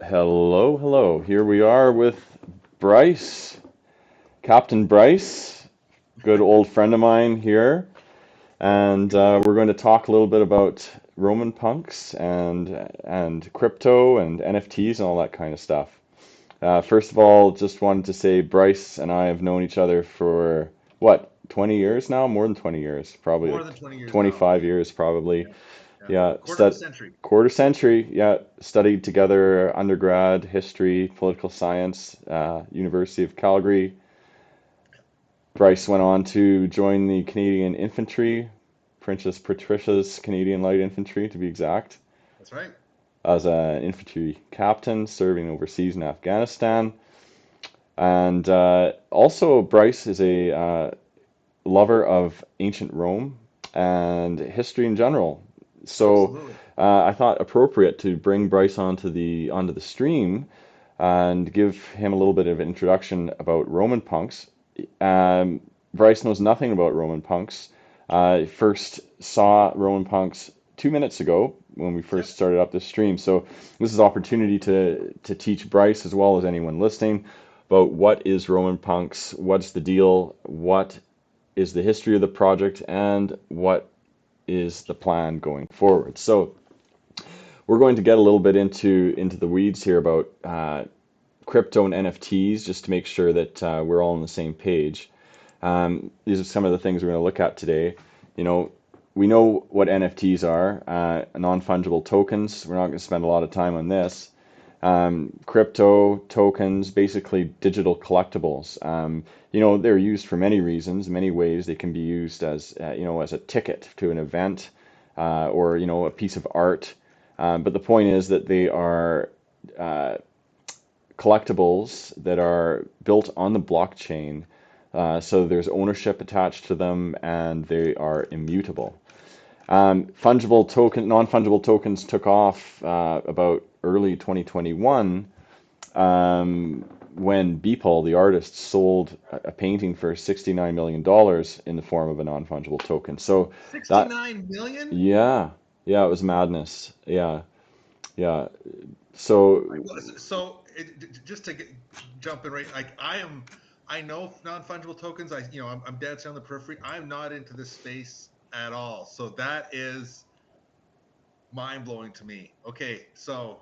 Hello, hello. Here we are with Bryce, Captain Bryce, good old friend of mine here, and we're going to talk a little bit about Roman punks and crypto and NFTs and all that kind of stuff. First of all, just wanted to say Bryce and I have known each other for what, 20 years now? More than 20 years, probably More like than 20 years now. 25 years, probably. Yeah, yeah. Yeah, Quarter of a century. quarter century. Yeah, studied together undergrad, history, political science, University of Calgary. Bryce went on to join the Canadian Infantry, Princess Patricia's Canadian Light Infantry to be exact, That's right. as an infantry captain serving overseas in Afghanistan. And also, Bryce is a lover of ancient Rome and history in general. So Absolutely. I thought appropriate to bring Bryce onto the stream and give him a little bit of introduction about Roman punks. Um, Bryce knows nothing about Roman punks. I first saw Roman punks 2 minutes ago when we first Yep. started up this stream. So this is opportunity to teach Bryce as well as anyone listening about what is Roman punks, what's the deal, what is the history of the project, and what is the plan going forward. So we're going to get a little bit into the weeds here about crypto and NFTs, just to make sure that we're all on the same page. These are some of the things we're going to look at today. You know, we know what NFTs are, non-fungible tokens. We're not going to spend a lot of time on this. Crypto tokens, basically digital collectibles. They're used for many reasons, many ways. They can be used as, as a ticket to an event, or, a piece of art. But the point is that they are uh, collectibles that are built on the blockchain. So there's ownership attached to them, and they are immutable. Non-fungible tokens took off about early 2021, when Beeple, the artist, sold a painting for $69 million in the form of a non-fungible token. So that, 69 million? yeah, yeah, it was madness. Yeah, yeah. So So just to jump in right, like I know non-fungible tokens. I'm dancing on the periphery. I'm not into this space at all. So that is mind blowing to me. Okay, so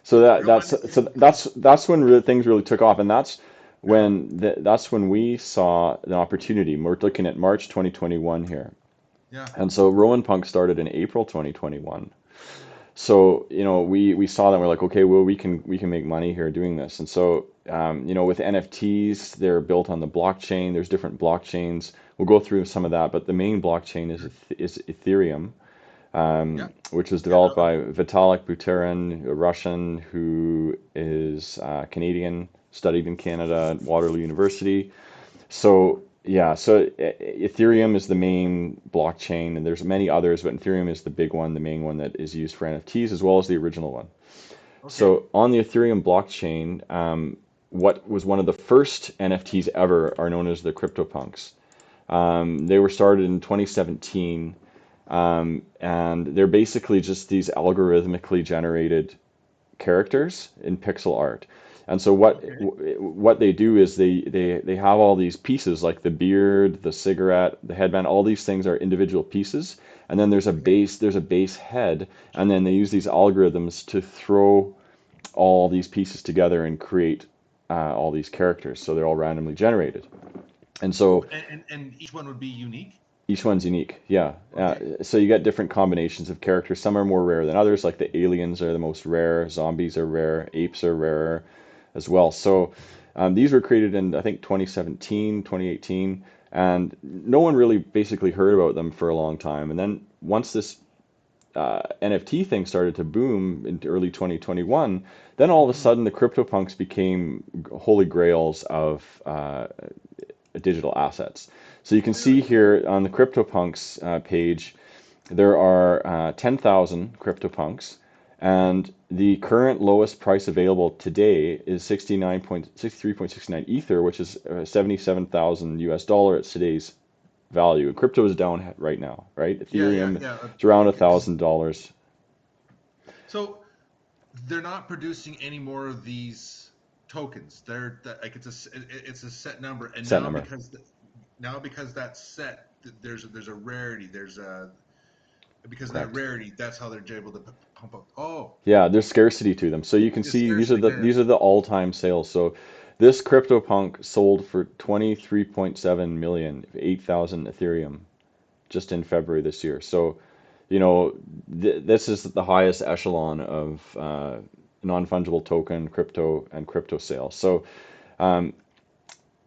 So that real that's money. so that's when things really took off, and Uh-huh. that's when we saw an opportunity. We're looking at March 2021 here, Yeah. and so Rowan Punk started in April 2021. So we saw that, we're like, okay, well, we can make money here doing this. And so with NFTs, they're built on the blockchain. There's different blockchains. We'll go through some of that, but the main blockchain is Ethereum, Yeah. which was Yeah. developed by Vitalik Buterin, a Russian who is Canadian, studied in Canada at Waterloo University. So yeah, so Ethereum is the main blockchain, and there's many others, but Ethereum is the big one, the main one that is used for NFTs as well as the original one. Okay. So on the Ethereum blockchain, what was one of the first NFTs ever are known as the CryptoPunks. They were started in 2017, and they're basically just these algorithmically generated characters in pixel art. And so Okay. what they do is they have all these pieces, like the beard, the cigarette, the headband. All these things are individual pieces, and then Okay. there's a base head, and then they use these algorithms to throw all these pieces together and create all these characters. So they're all randomly generated, and so And each one would be unique. each one's unique. Yeah. Okay. So you get different combinations of characters. Some are more rare than others, like the aliens are the most rare, zombies are rare, apes are rarer as well. So these were created in, I think, 2017, 2018, and no one really basically heard about them for a long time. And then once this NFT thing started to boom in early 2021, then all of a Hmm. sudden the CryptoPunks became holy grails of digital assets. So you can see Really? here on the CryptoPunks page, there are 10,000 CryptoPunks, Yep. and the current lowest price available today is 63.69 Ether, which is 77,000 US dollar at today's value. Crypto is down right now, right? Yeah. Yeah. Ethereum Yeah. is around Okay. $1,000. So they're not producing any more of these tokens. Like it's a set number, and Set now number. because that's set, there's a rarity. There's a Because of that Correct. rarity, that's how they're able to pump up. Oh, Yeah, there's scarcity to them. So you can the see these are scarcity. the Yeah, these are the all-time sales. So this CryptoPunk sold for 23.7 million, 8,000 Ethereum just in February this year. So, this is the highest echelon of non-fungible token, crypto, and crypto sales. So, um,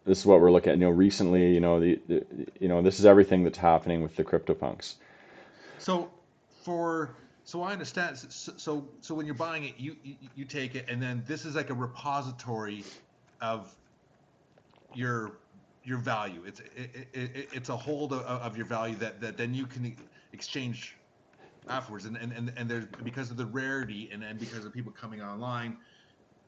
this is what we're looking at. Recently, this is everything that's happening with the CryptoPunks. So for so I understand. So when you're buying it, you take it, and then this is like a repository of your your value. It's a hold of your value that then you can exchange afterwards. And there's, because of the rarity and because of people coming online,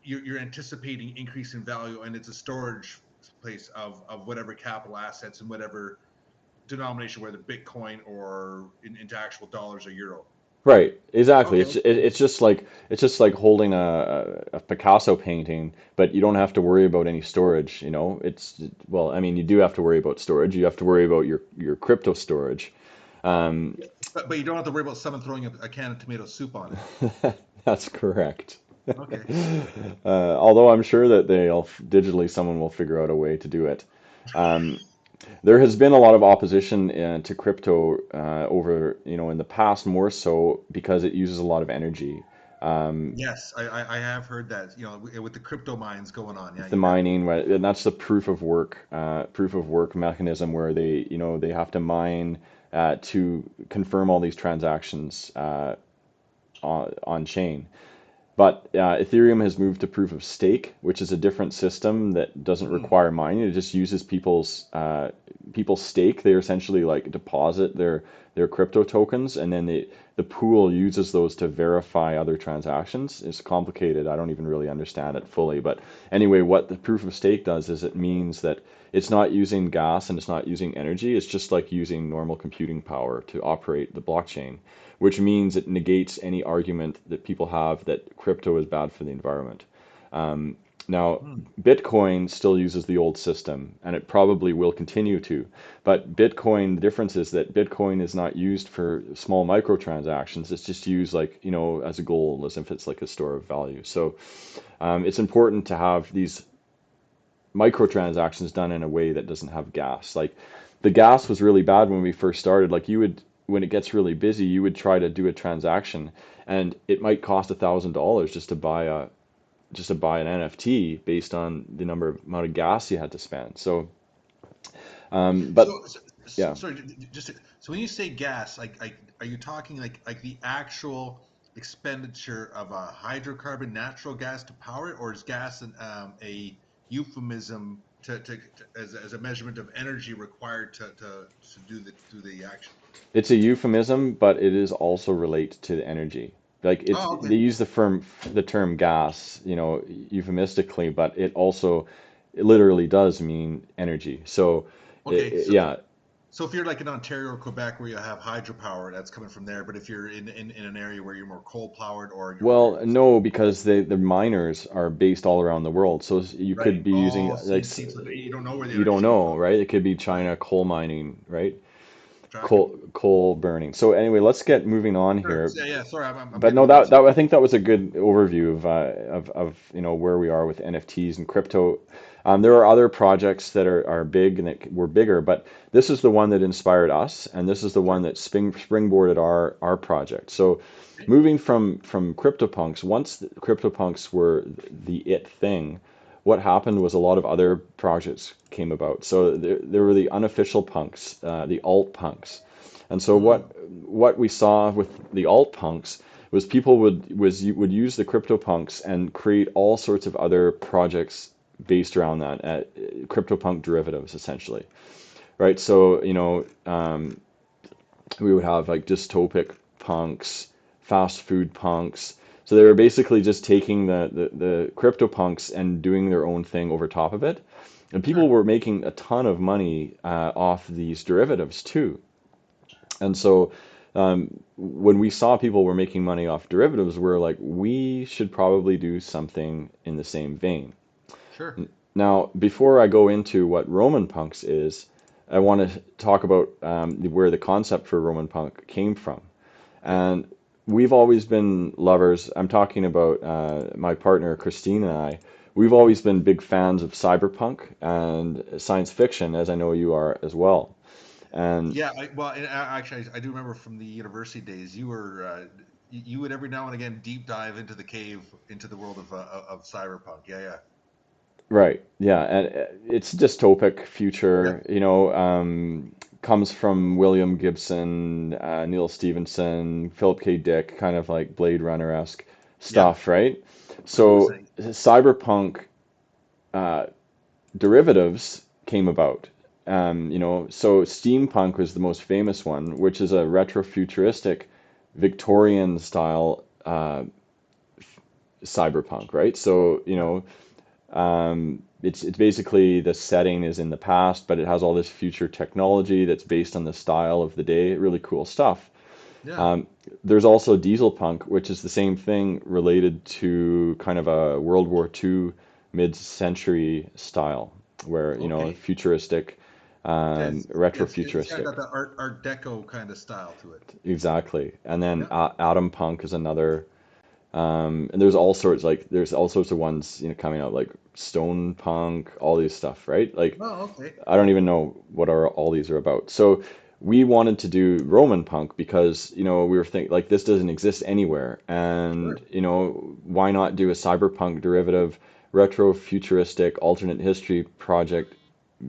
you're anticipating increase in value, and it's a storage place of whatever capital assets and whatever denomination, whether Bitcoin or into actual dollars or euro. Right, exactly. Okay. It's just like holding a Picasso painting, but you don't have to worry about any storage, It's well, I mean, you do have to worry about storage. You have to worry about your crypto storage. Um, But you don't have to worry about someone throwing a can of tomato soup on it. that's correct. Okay. Although I'm sure that digitally someone will figure out a way to do it. Um, there has been a lot of opposition to crypto over, in the past, more so because it uses a lot of energy. Um, Yes, I have heard that. With the crypto mines going on. Yeah, the you have. mining, right, and that's the proof of work mechanism where they have to mine to confirm all these transactions on chain. But Ethereum has moved to proof of stake, which is a different system that doesn't Mm, require mining. It just uses people's stake. They essentially like deposit their crypto tokens, and then the pool uses those to verify other transactions. It's complicated. I don't even really understand it fully. But anyway, what the proof of stake does is it means that it's not using gas and it's not using energy. It's just like using normal computing power to operate the blockchain, which means it negates any argument that people have that crypto is bad for the environment. Um, Now, mm. Bitcoin still uses the old system, and it probably will continue to. But Bitcoin, the difference is that Bitcoin is not used for small microtransactions. It's just used like, as a goal, as if it's like a store of value. So it's important to have these microtransactions done in a way that doesn't have gas. Like the gas was really bad when we first started. Like when it gets really busy, you would try to do a transaction, and it might cost $1,000 just to buy an NFT based on the amount of gas you had to spend. So, but yeah, Sorry, so when you say gas, are you talking like the actual expenditure of a hydrocarbon natural gas to power it, or is gas a euphemism as a measurement of energy required to do the action? it's a euphemism, but it is also related to the energy. Like Oh, okay. they use the term gas, euphemistically, but it literally does mean energy. So, Okay, yeah. so if you're like in Ontario or Quebec where you have hydropower, that's coming from there. But if you're in an area where you're more coal powered, or you're Well, no, because the miners are based all around the world. So you right, could be using oh, like see, so you don't know where the you don't energy's coming know, from. right? It could be Right, China coal mining, right? tracking. Coal burning. So anyway, let's get moving on Sure. here. Yeah, yeah. Sorry, I'm But getting no, ahead of that myself. I think that was a good overview of where we are with NFTs and crypto. There are other projects that are big and that were bigger, but this is the one that inspired us, and this is the one Sure. that springboarded our project. So, Okay. moving from CryptoPunks, once the CryptoPunks were the it thing, what happened was a lot of other projects came about. So there were the unofficial punks, the alt punks, and so Mm, what we saw with the alt punks was people would use the CryptoPunks and create all sorts of other projects based around that, CryptoPunk derivatives essentially, right? So we would have like dystopic punks, fast food punks. So they were basically just taking the CryptoPunks and doing their own thing over top of it. And people sure. were making a ton of money off these derivatives too. And so When we saw people were making money off derivatives, we're like, we should probably do something in the same vein. Sure. Now, before I go into what RomanPunks is, I want to talk about where the concept for RomanPunk came from. Okay. And we've always been lovers. I'm talking about my partner, Christine, and I. We've always been big fans of cyberpunk and science fiction, as I know you are as well. And Yeah, actually, I do remember from the university days, you were you would every now and again deep dive into the cave, into the world of cyberpunk. Yeah, yeah, right, yeah, and it's dystopic yeah, future, comes from William Gibson, Neil Stephenson, Philip K. Dick, kind of like Blade Runner-esque yeah. stuff, right? So 100%. cyberpunk uh, derivatives came about. So steampunk was the most famous one, which is a retrofuturistic Victorian style cyberpunk, right? So, Yeah, it's basically the setting is in the past, but it has all this future technology that's based on the style of the day. Really cool stuff. yeah. Um, there's also diesel punk, which is the same thing related to kind of a World War II mid-century style, where, Okay. futuristic, Yeah, it's kind of retrofuturistic. got that Art Deco kind of style to it. Exactly. And then Yeah. Atom Punk is another. And there's all sorts of ones, coming out like Stone Punk, all these stuff, right? Like Oh, okay. I don't even know what all these are about. So we wanted to do Roman Punk because, we were thinking like this doesn't exist anywhere. And, Sure. why not do a cyberpunk derivative, retro futuristic alternate history project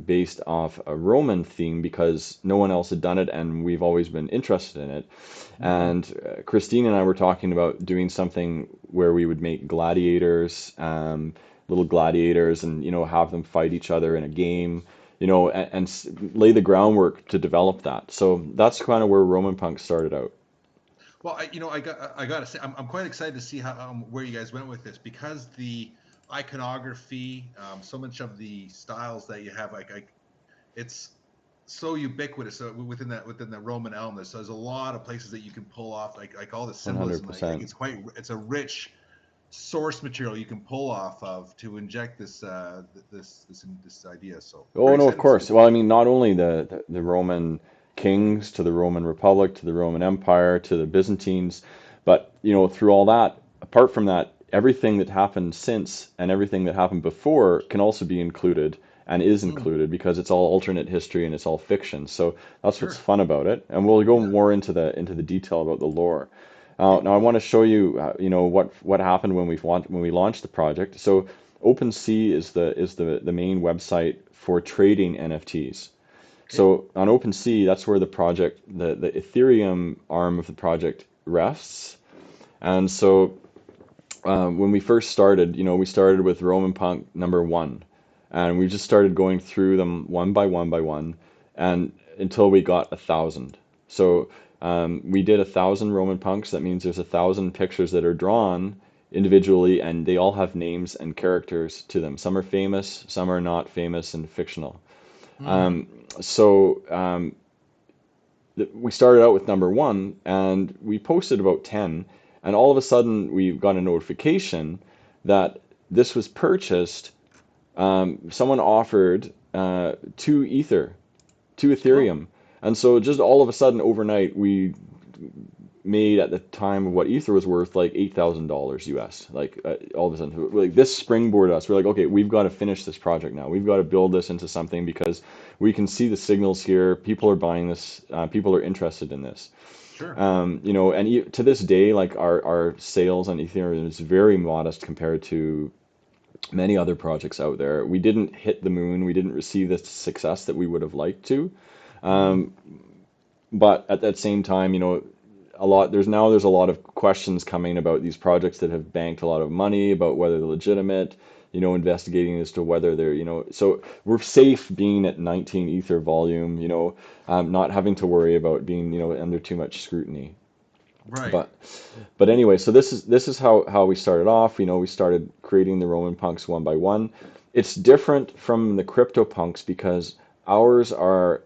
based off a Roman theme because no one else had done it and we've always been interested in it. Mm, And Christine and I were talking about doing something where we would make gladiators, little gladiators, and have them fight each other in a game, and lay the groundwork to develop that. So that's kind of where Roman Punk started out. well, I gotta say, I'm quite excited to see how where you guys went with this because the iconography, so much of the styles that you have, it's so ubiquitous within the Roman element. So there's a lot of places that you can pull off, like all the symbolism. Like 100%. it's a rich source material you can pull off of to inject this idea. So Oh pretty no, of excited to see course. it. Well, I mean, not only the Roman kings to the Roman Republic to the Roman Empire to the Byzantines, but through all that, apart from that, everything that happened since and everything that happened before can also be included and is Mm, included because it's all alternate history and it's all fiction. So that's what's sure. fun about it. And we'll go Yeah. more into the detail about the lore. Okay. Now I Cool. want to show you, what happened when we launched the project. So OpenSea is the main website for trading NFTs. Okay. So on OpenSea, that's where the Ethereum arm of the project rests. And so when we first started, we started with Roman Punk number one, and we just started going through them one by one by one, and until we got 1,000. So we did 1,000 Roman Punks. That means there's 1,000 pictures that are drawn individually, and they all have names and characters to them. Some are famous, some are not famous and fictional. Mm-hmm. So we started out with number one and we posted about 10, and all of a sudden we got a notification that this was purchased. Someone offered two Oh, Ethereum. And so just all of a sudden overnight we made at the time of what Ether was worth like $8,000 US. Like all of a sudden, like this springboarded us. We're like, okay, we've got to finish this project now. We've got to build this into something because we can see the signals here. People are buying this. People are interested in this. sure. And to this day, like our sales on Ethereum is very modest compared to many other projects out there. We didn't hit the moon. We didn't receive the success that we would have liked to. Mm, But at that same time, there's a lot of questions coming about these projects that have banked a lot of money about whether they're legitimate, investigating as to whether they're, so we're safe being at 19 ether volume, not having to worry about being, under too much scrutiny. right. But anyway, so this is how we started off. We started creating the Roman punks one by one. It's different from the crypto punks because ours are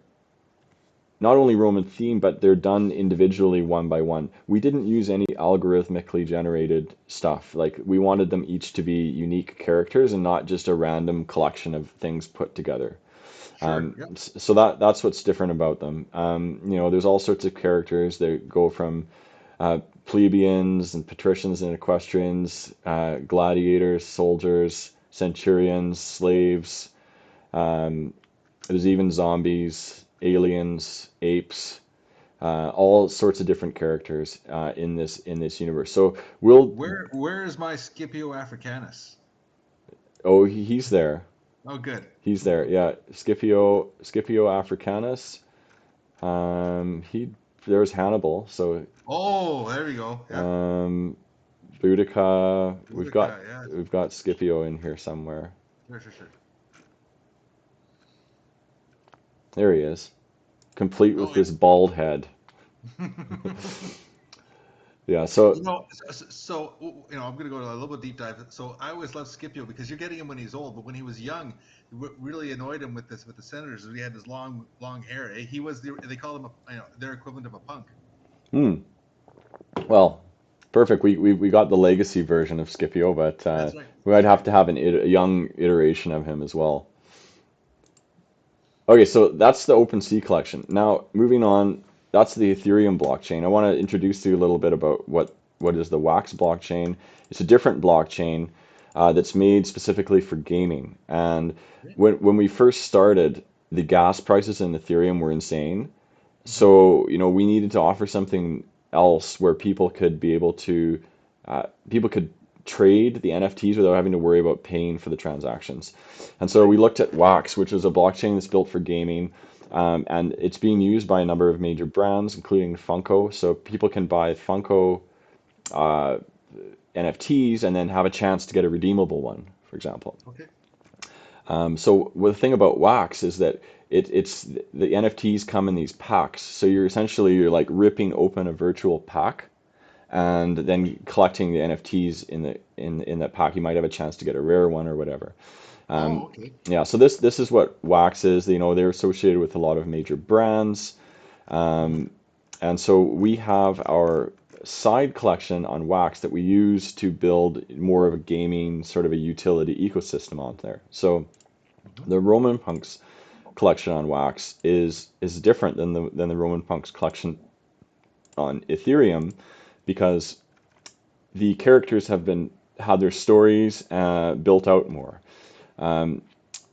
not only Roman theme, but they're done individually one by one. We didn't use any algorithmically generated stuff. Like we wanted them each to be unique characters and not just a random collection of things put together. Sure. Yep. So that's what's different about them. There's all sorts of characters that go from plebeians and patricians and equestrians, gladiators, soldiers, centurions, slaves. Um, there's even zombies, aliens, apes, all sorts of different characters in this universe. So we'll. Where is my Scipio Africanus? Oh, he's there. Oh, good. He's there. Yeah, Scipio Africanus. He there's Hannibal. So Oh, there we go. Yeah. um, Boudica. We've got Boudica, yeah. we've got Scipio in here somewhere. Sure. There he is, complete with Oh, this bald head. yeah. Yeah. So I'm going to go to a little bit deep dive. So I always loved Scipio because you're getting him when he's old, but when he was young, what really annoyed him with the senators is he had this long hair. He was they call him their equivalent of a punk. hmm. Well, perfect. We got the legacy version of Scipio, but That's right. we might have to have a young iteration of him as well. Okay, so that's the OpenSea collection. Now, moving on, that's the Ethereum blockchain. I want to introduce you a little bit about what is the Wax blockchain. It's a different blockchain that's made specifically for gaming. And Yeah. when we first started, the gas prices in Ethereum were insane. Mm-hmm. So, we needed to offer something else where people could trade the NFTs without having to worry about paying for the transactions. And so Right. we looked at Wax, which is a blockchain that's built for gaming, and it's being used by a number of major brands, including Funko. So people can buy Funko uh, NFTs and then have a chance to get a redeemable one, for example. Okay. So the thing about Wax is that it's the NFTs come in these packs. So you're like ripping open a virtual pack and then collecting the NFTs in that pack. You might have a chance to get a rare one or whatever. Oh, Um, okay. yeah, so this is what Wax is. They're associated with a lot of major brands. Mm-hmm. Um, and so we have our side collection on Wax that we use to build more of a gaming sort of a utility ecosystem on there. So Mm-hmm. the RomanPunks collection on Wax is different than the RomanPunks collection on Ethereum because the characters have been had their stories built out more. Um,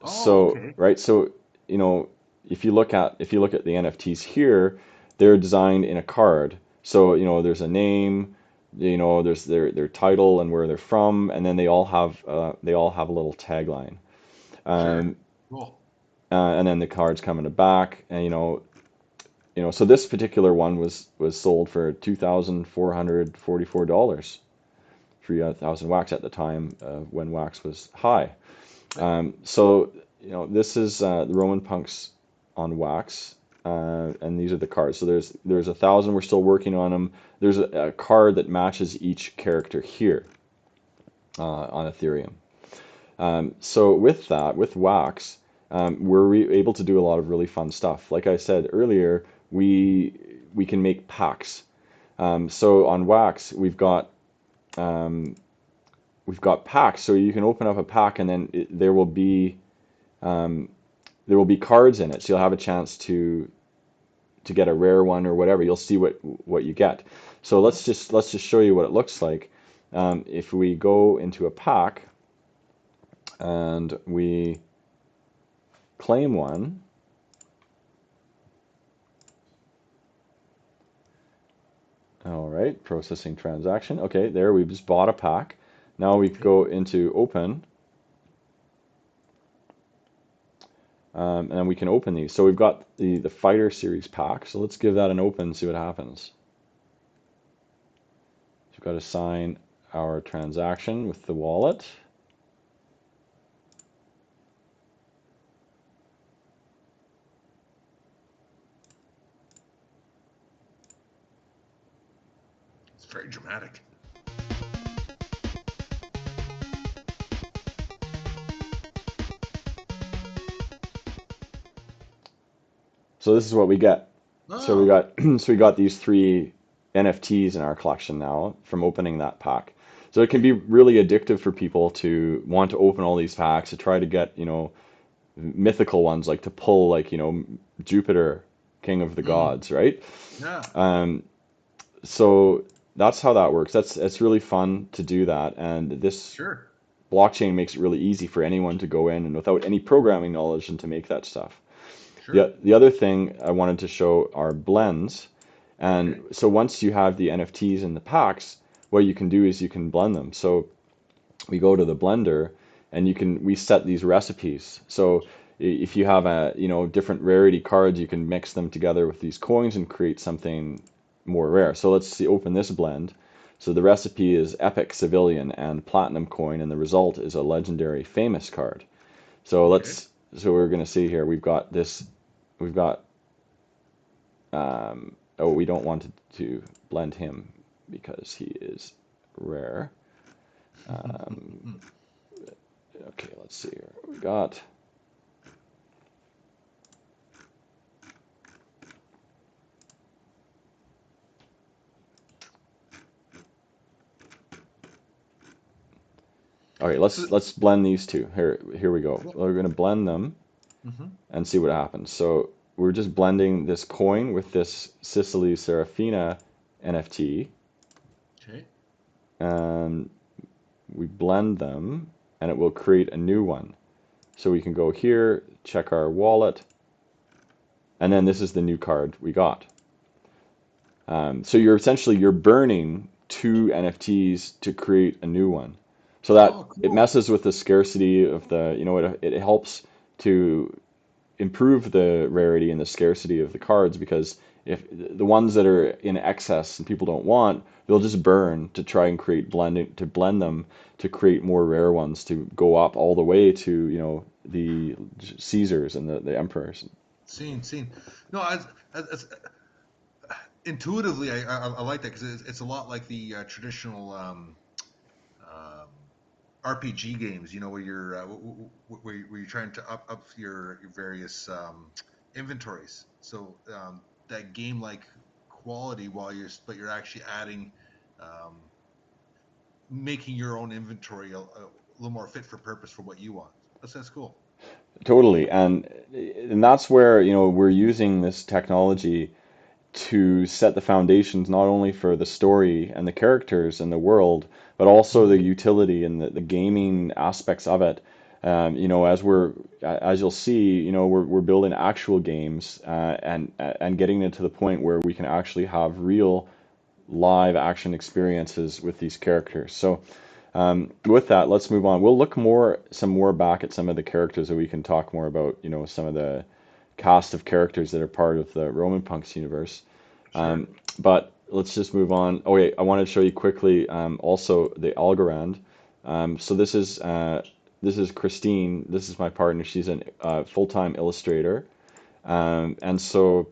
Oh, so okay. right, so you know if you look at the NFTs here, they're designed in a card. So there's a name, there's their title and where they're from, and then they all have a little tagline. Sure. Um, Cool. and then the cards come in the back, and so this particular one was sold for $2,444, 3,000 wax at the time when wax was high. Yep. So this is the Roman punks on wax, and these are the cards. So there's 1,000. We're still working on them. There's a card that matches each character here on Ethereum. So with wax, we're able to do a lot of really fun stuff. Like I said earlier, we can make packs. So on wax, um, we've got packs. So you can open up a pack, and then um, there will be cards in it. So you'll have a chance to get a rare one or whatever. You'll see what you get. So Mm-hmm. let's just show you what it looks like. If we go into a pack and we claim one. All right, processing transaction. Okay, there we've just bought a pack. Now we Okay. go into open, and then we can open these. So we've got the Fighter Series pack. So let's give that an open and see what happens. We've got to sign our transaction with the wallet. It's very dramatic. So this is what we get. So we Oh, got so we got these three NFTs in our collection now from opening that pack. So it can okay. be really addictive for people to want to open all these packs to try to get, mythical ones like to pull like, Jupiter, King of the Mm, Gods, right? yeah, Um, so that's how that works. It's really fun to do that, and this sure, blockchain makes it really easy for anyone to go in and without any programming knowledge and to make that stuff. sure. The other thing I wanted to show are blends. And Okay. so once you have the NFTs in the packs, what you can do is you can blend them. So we go to the blender and we set these recipes. So if you have different rarity cards, you can mix them together with these coins and create something more rare. So let's see, open this blend. So the recipe is epic civilian and platinum coin, and the result is a legendary famous card. So Okay. we're going to see here, we've got, oh, we don't want to blend him because he is rare. Um, okay, let's see here. We got, all right, So, let's blend these two. Here we go. yeah. We're going to blend them Hmm. and see what happens. So we're just blending this coin with this Sicily Serafina NFT, Okay. and we blend them, and it will create a new one. So we can go here, check our wallet, and then this is the new card we got. So you're burning two NFTs to create a new one. So that Oh, it cool. messes with the scarcity of it helps to improve the rarity and the scarcity of the cards, because if the ones that are in excess and people don't want, they'll just burn to try and blend them to create more rare ones to go up all the way to, the Caesars and the emperors. Seen. No, as intuitively, I like that because it's a lot like the traditional um, RPG games. You know, where you're where you're trying to up your various inventories. So that game like quality while you're actually adding um, making your own inventory little more fit for purpose for what you want. That's cool. Totally, and that's where, we're using this technology to set the foundations not only for the story and the characters and the world, but also the Mm, utility and the gaming aspects of it. As you'll see, we're building actual games, and getting it to the point where we can actually have real live action experiences with these characters. So with that, let's move on. We'll look some more back at some of the characters that we can talk more about, some of the cast of characters that are part of the Roman Punks universe. sure. But let's just move on. Oh wait, I want to show you quickly also the Algorand. So this is Christine. This is my partner. She's a full-time illustrator, and so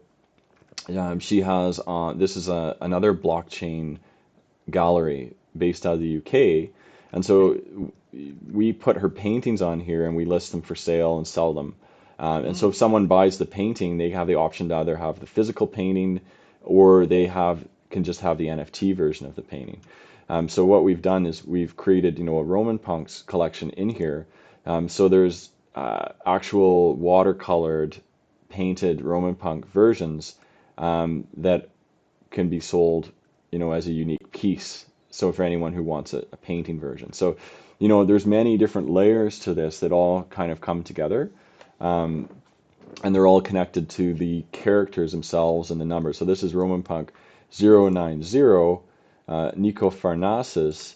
she has this is another blockchain gallery based out of the UK. And Okay. so we put her paintings on here and we list them for sale and sell them. And so if Mm, someone buys the painting, they have the option to either have the physical painting or they can just have the NFT version of the painting. So what we've done is we've created, a Roman Punks collection in here. So there's actual watercolored painted Roman Punk versions that can be sold, as a unique piece. So for anyone who wants a painting version. So, there's many different layers to this that all kind of come together, and they're all connected to the characters themselves and the numbers. So this is Roman Punk 090, Nico Farnasis,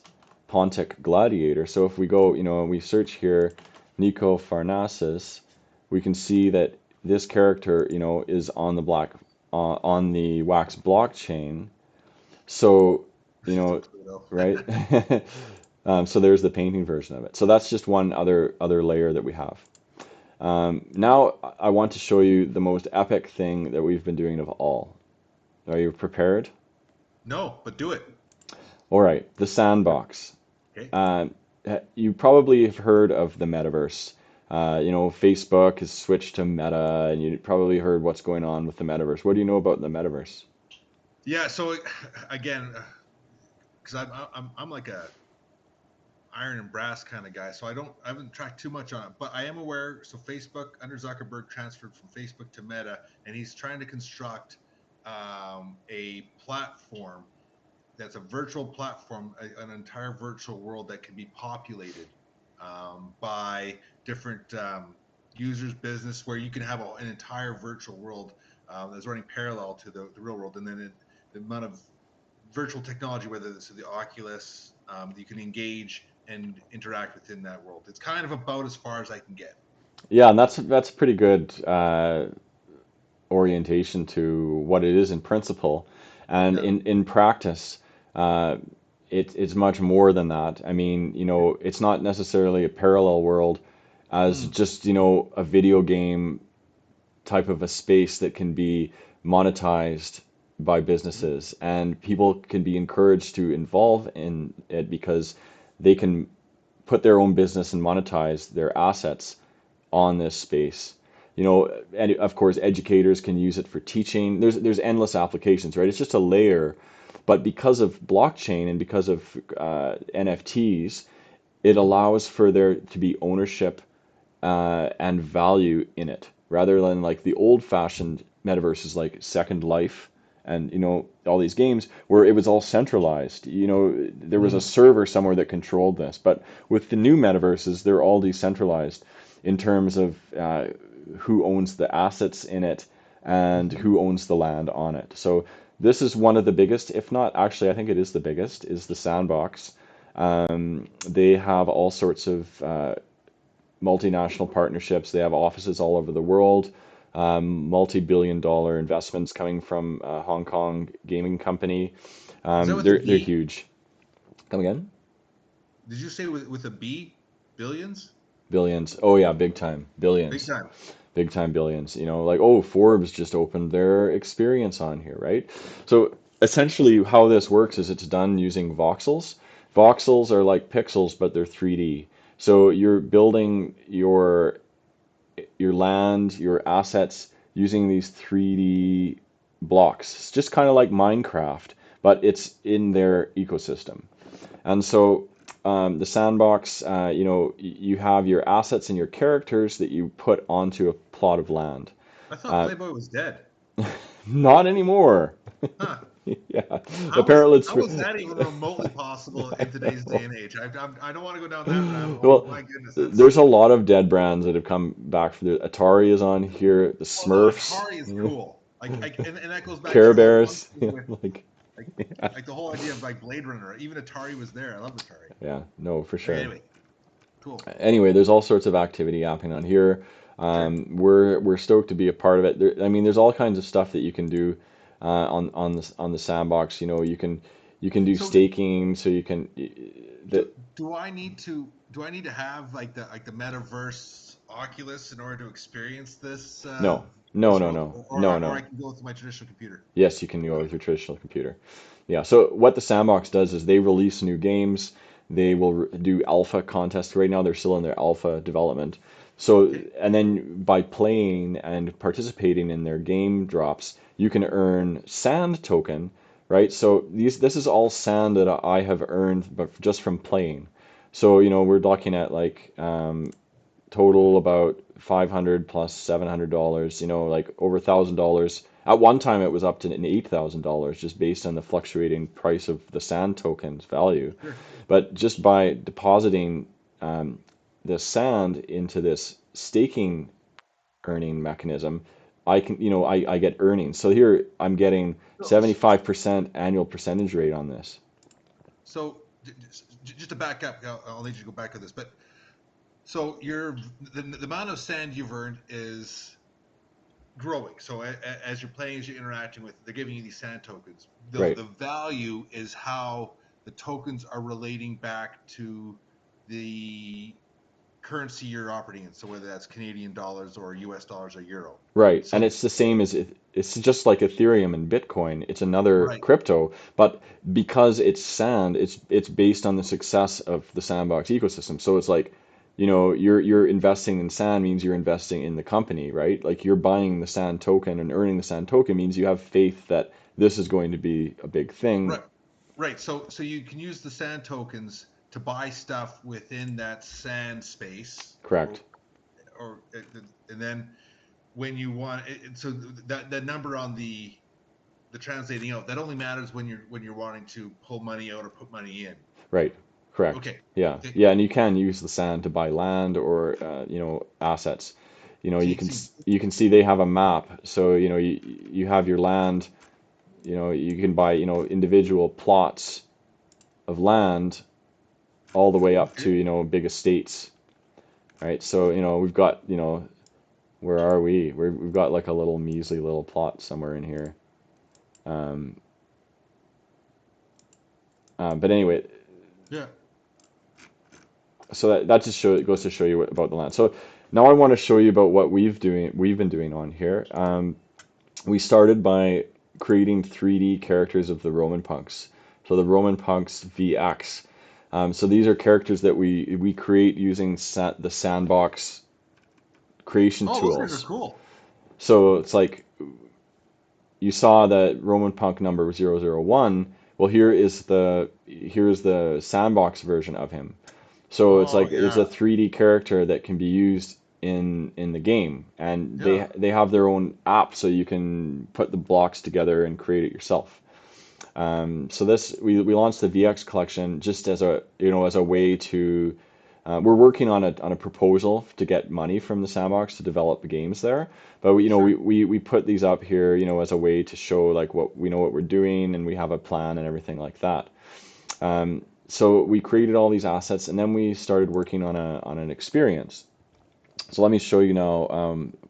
Pontic Gladiator. So if we go, and we search here, Nico Farnasis, we can see that this character, is on the Wax blockchain. So, you it's a know, Pluto. right? So there's the painting version of it. So that's just one other layer that we have. Now I want to show you the most epic thing that we've been doing of all. Are you prepared? No, but do it. All right, the Sandbox. Okay. Uh, you probably have heard of the metaverse. Facebook has switched to Meta, and you probably heard what's going on with the metaverse. What do you know about the metaverse? Yeah. So again, because I'm like a iron and brass kind of guy, so I haven't tracked too much on it, but I am aware. So Facebook under Zuckerberg transferred from Facebook to Meta, and he's trying to construct a platform that's a virtual platform, an entire virtual world that can be populated by different users, business, where you can have an entire virtual world that's running parallel to the real world, and then the amount of virtual technology, whether it's the Oculus, you can engage and interact within that world. It's kind of about as far as I can get. Yeah, and that's pretty good orientation to what it is in principle, and Yeah. in practice, uh, it's much more than that. I mean, it's not necessarily a parallel world as Mm, just a video game type of a space that can be monetized by mm, businesses, and people can be encouraged to involve in it because they can put their own business and monetize their assets on this space. And of course, educators can use it for teaching. There's endless applications, right? It's just a layer, but because of blockchain and because of NFTs, it mm, allows for there to be ownership and value in it, rather than like the old-fashioned metaverses like Second Life and all these games where it was all centralized. There was a mm, server somewhere that controlled this, but with the new metaverses, they're all decentralized in terms of who owns the assets in it and mm. who owns the land on it. So this is one of the biggest, if not actually, I think it is the biggest, is the Sandbox. They have all sorts of multinational partnerships. They have offices all over the world, multi-billion-dollar investments coming from a Hong Kong gaming company. Is that with the They're B? huge. Come again? Did you say with a B? Billions? Billions. Oh yeah, big time. Big Billions. time. Big time billions. Like, oh, Forbes just opened their experience on here, right? So essentially how this works is it's done using voxels. Voxels are like pixels, but they're 3D. So you're building your land, your assets using these 3D blocks. It's just kind of like Minecraft, but it's in their ecosystem. And so the sandbox, you have your assets and your characters that you put onto a plot of land. I thought Uh, Playboy was dead. Not anymore. Huh. Yeah, apparently it's How was that even remotely possible in today's day and age? I don't want to go down that rabbit hole, but well, my goodness, that's there's a lot of dead brands that have come back. For the Atari is on here, the well, no, Smurfs, Atari is cool. And that goes back to Care your whole point Bears, with like like yeah, like the whole idea of like Blade Runner. Even Atari was there. I love Atari. yeah, no, for Okay, sure. anyway, cool. Anyway, there's all sorts of activity happening on here. Sure. We're stoked to be a part of it. I mean, there's all kinds of stuff that you can do on the sandbox. You can do So staking, so you can do, that do I need to have like the metaverse Oculus in order to experience this no, no, this no, world, no, no, or I no. can go with my traditional computer? Yes, you can go with your traditional computer. Yeah. So what the sandbox does is they release new games. They will do alpha contests. Right now, they're still in their alpha development. So, Okay. and then by playing and participating in their game drops, you can earn sand token, right? So this is all sand that I have earned, but just from playing. So, we're looking at like total about 500 plus $700, like over $1,000. At one time, it was up to $8,000 just based on the fluctuating price of the sand token's value. Sure. But just by depositing um, the sand into this staking earning mechanism, I get earnings. So here I'm getting So, 75% annual percentage rate on this. just to back up, I'll need you to go back to this, but so the amount of sand you've earned is growing. So as you're playing, as you're interacting with, they're giving you these sand tokens. The Right. the value is how the tokens are relating back to the currency you're operating in. So whether that's Canadian dollars or US dollars or euro. Right. And So it's the same as it's just like Ethereum and Bitcoin. It's another right. crypto, but because it's sand, it's based on the success of the sandbox ecosystem. So it's like you're investing in sand means you're investing in the company, right? Like you're buying the sand token and earning the sand token means you have faith that this is going to be a big thing. Right. Right. So you can use the sand tokens to buy stuff within that sand space, Correct. or and then when you want so that number on the translating out, that only matters when you're wanting to pull money out or put money in. Right. Correct. Okay. Yeah. Okay. Yeah, and you can use the sand to buy land or assets. See, see, You can see they have a map. So, you have your land, you can buy, individual plots of land all the way up to, okay. big estates, right? So, we've got, where are we? We've got like a little measly little plot somewhere in here. Um, but anyway, Yeah. so that just goes to show you about the land. So now I want to show you about what we've been doing on here. We started by creating 3D characters of the RomanPunks. So the RomanPunks VX. So these are characters that we create using the Sandbox creation Oh, those guys are tools. cool. So it's like you saw that Roman Punk number 001. Well, here's the Sandbox version of him. So it's Oh like it's a yeah. 3D character that can be used in the game, and Yeah. they have their own app, so you can put the blocks together and create it yourself. So this we launched the VX collection just as a way to we're working on a proposal to get money from the Sandbox to develop the games there. But Sure. we put these up here, as a way to show like what we know what we're doing and we have a plan and everything like that. So we created all these assets and then we started working on an experience. So let me show you now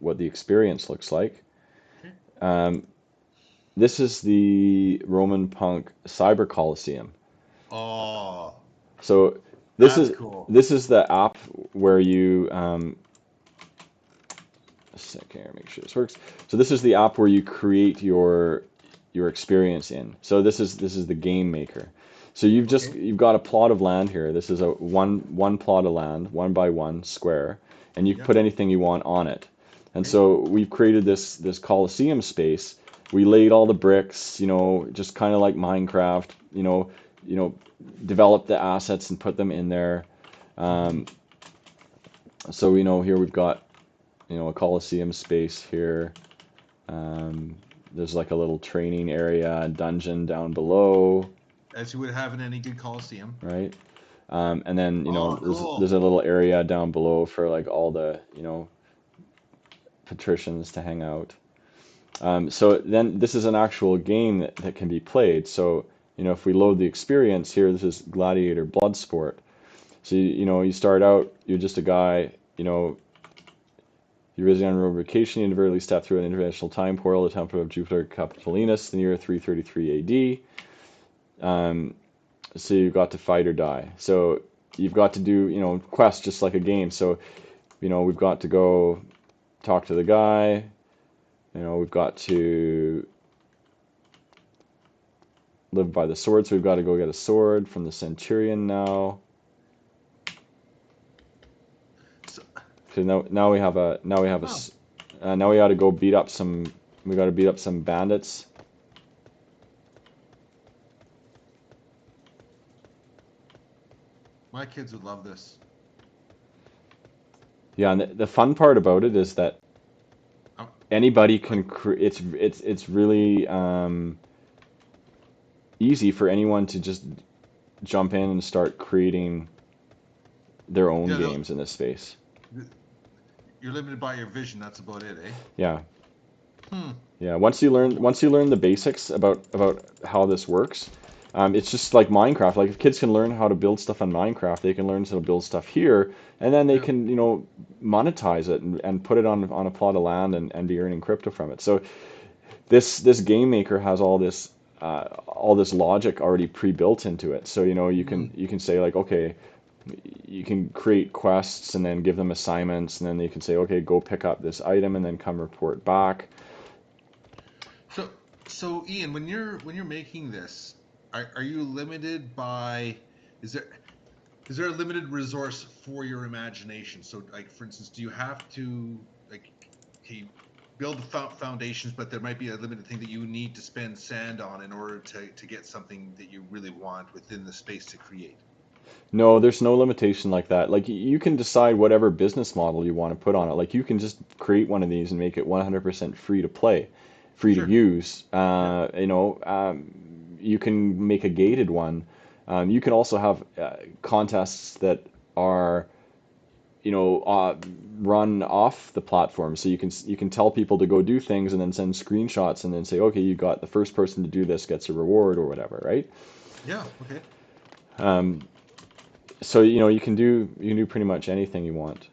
what the experience looks like. Okay. Um, this is the Roman Punk Cyber Coliseum. Oh, So this that's is cool. this is the app where you a second here, make sure this works. So this is the app where you create your experience in. So this is the game maker. So Okay. you've got a plot of land here. This is a one plot of land, 1 by 1 square, and you can Yeah. put anything you want on it. And Okay. so we've created this Coliseum space. We laid all the bricks, just kind of like Minecraft, you know, develop the assets and put them in there. Mm-hmm. Um, so here we've got a Coliseum space here. Um, there's like a little training area, dungeon down below, As you would have in any good Coliseum. right? And then Oh, there's cool. a little area down below for like all the patricians to hang out. So then this is an actual game that can be played. So if we load the experience here, this is Gladiator Bloodsport. So you start out, you're just a guy, you're visiting on a road vacation, you inadvertently step through an international time portal, the temple of Jupiter Capitolinus, in the year 333 AD. So you've got to fight or die. So you've got to do, quests just like a game. So, we've got to go talk to the guy. We've got to live by the sword. So we've got to go get a sword from the centurion now. So, So now we have oh, now we got to go beat up some. We got to beat up some bandits. my kids would love this. Yeah, and the fun part about it is that I'm, anybody like, can it's really easy for anyone to just jump in and start creating their own yeah, games in this space. you're limited by your vision. That's about it, eh? Yeah. Hmm. Yeah, Cool. once you learn the basics about how this works, it's just like Minecraft. Like if kids can learn how to build stuff on Minecraft, they can learn how to build stuff here, and then they Yeah. can monetize it and put it on a plot of land and be earning crypto from it. So this game maker has all this logic already pre-built into it. So Hmm. you can say like, okay, you can create quests and then give them assignments, and then they can say, okay, go pick up this item and then come report back. So, so Ian, when you're making this, are you limited by? Is there? is there a limited resource for your imagination? So, like for instance, do you have to like okay, build the foundations, but there might be a limited thing that you need to spend sand on in order to get something that you really want within the space to create? No, there's no limitation like that. Like you can decide whatever business model you want to put on it. Like you can just create one of these and make it 100% free to play, free to Sure. use. Yeah. You can make a gated one. You can also have contests that are, you know, run off the platform. So you can tell people to go do things and then send screenshots and then say, okay, you got the first person to do this gets a reward or whatever, right? Yeah. Okay. Um, so you know you can do pretty much anything you want.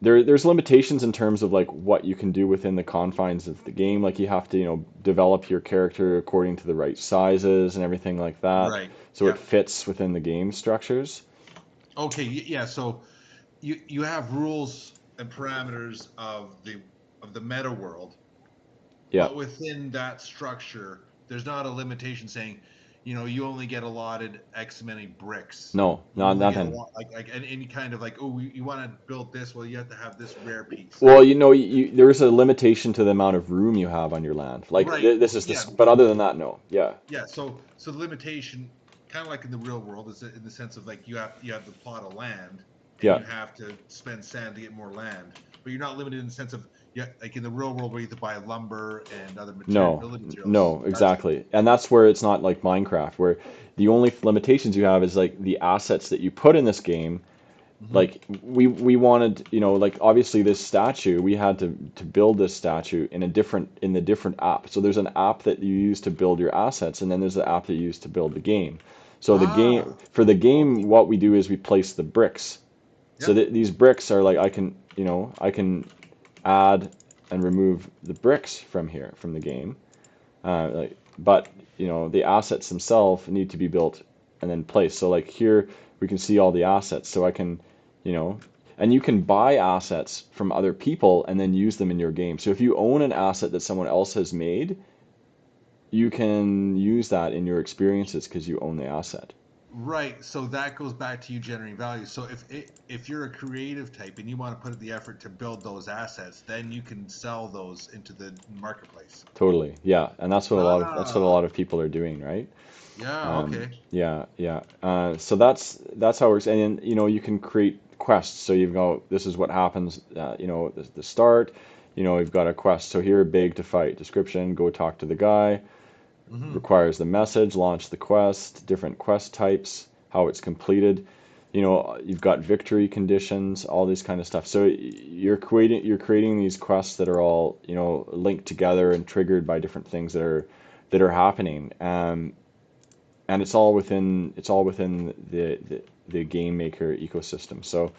There's limitations in terms of like what you can do within the confines of the game. Like you have to develop your character according to the right sizes and everything like that, Right. so Yeah. it fits within the game structures. Okay. Yeah. So you have rules and parameters of the meta world, Yeah. but within that structure, there's not a limitation saying, you only get allotted X many bricks. No, You not only get a nothing. lot like any kind of like, oh, you want to build this, well, you have to have this rare piece. Well, there's a limitation to the amount of room you have on your land. Like Right. this is Yeah. this, but other than that, no. Yeah. Yeah. So the limitation, kind of like in the real world, is in the sense of like you have the plot of land, and Yeah. you have to spend sand to get more land, but you're not limited in the sense of, yeah, like in the real world where you have to buy lumber and other No, building materials. no, That's exactly. And that's where it's not like Minecraft, where the only limitations you have is like the assets that you put in this game. hmm Like we wanted, like obviously this statue, we had to build this statue in the different app. So there's an app that you use to build your assets, and then there's the app that you use to build the game. So ah for the okay. game, what we do is we place the bricks. So Yep. that these bricks are like I can add and remove the bricks from here from the game. But the assets themselves need to be built and then placed. So like here we can see all the assets. So I can, you know, and you can buy assets from other people and then use them in your game. So if you own an asset that someone else has made, you can use that in your experiences because you own the asset. Right. So that goes back to you generating value. So if you're a creative type and you want to put in the effort to build those assets, then you can sell those into the marketplace. Totally. Yeah. And that's what a Ah, lot of people are doing, right? yeah. Okay. Yeah, yeah. So that's how it works. And then, you can create quests. So you've got this is what happens. The start. You've got a quest. So here, big to fight. Description: go talk to the guy. hmm Requires the message. Launch the quest. Different quest types. How it's completed. You've got victory conditions. All this kind of stuff. So you're creating these quests that are all linked together and triggered by different things that are happening. And it's all within the game maker ecosystem. So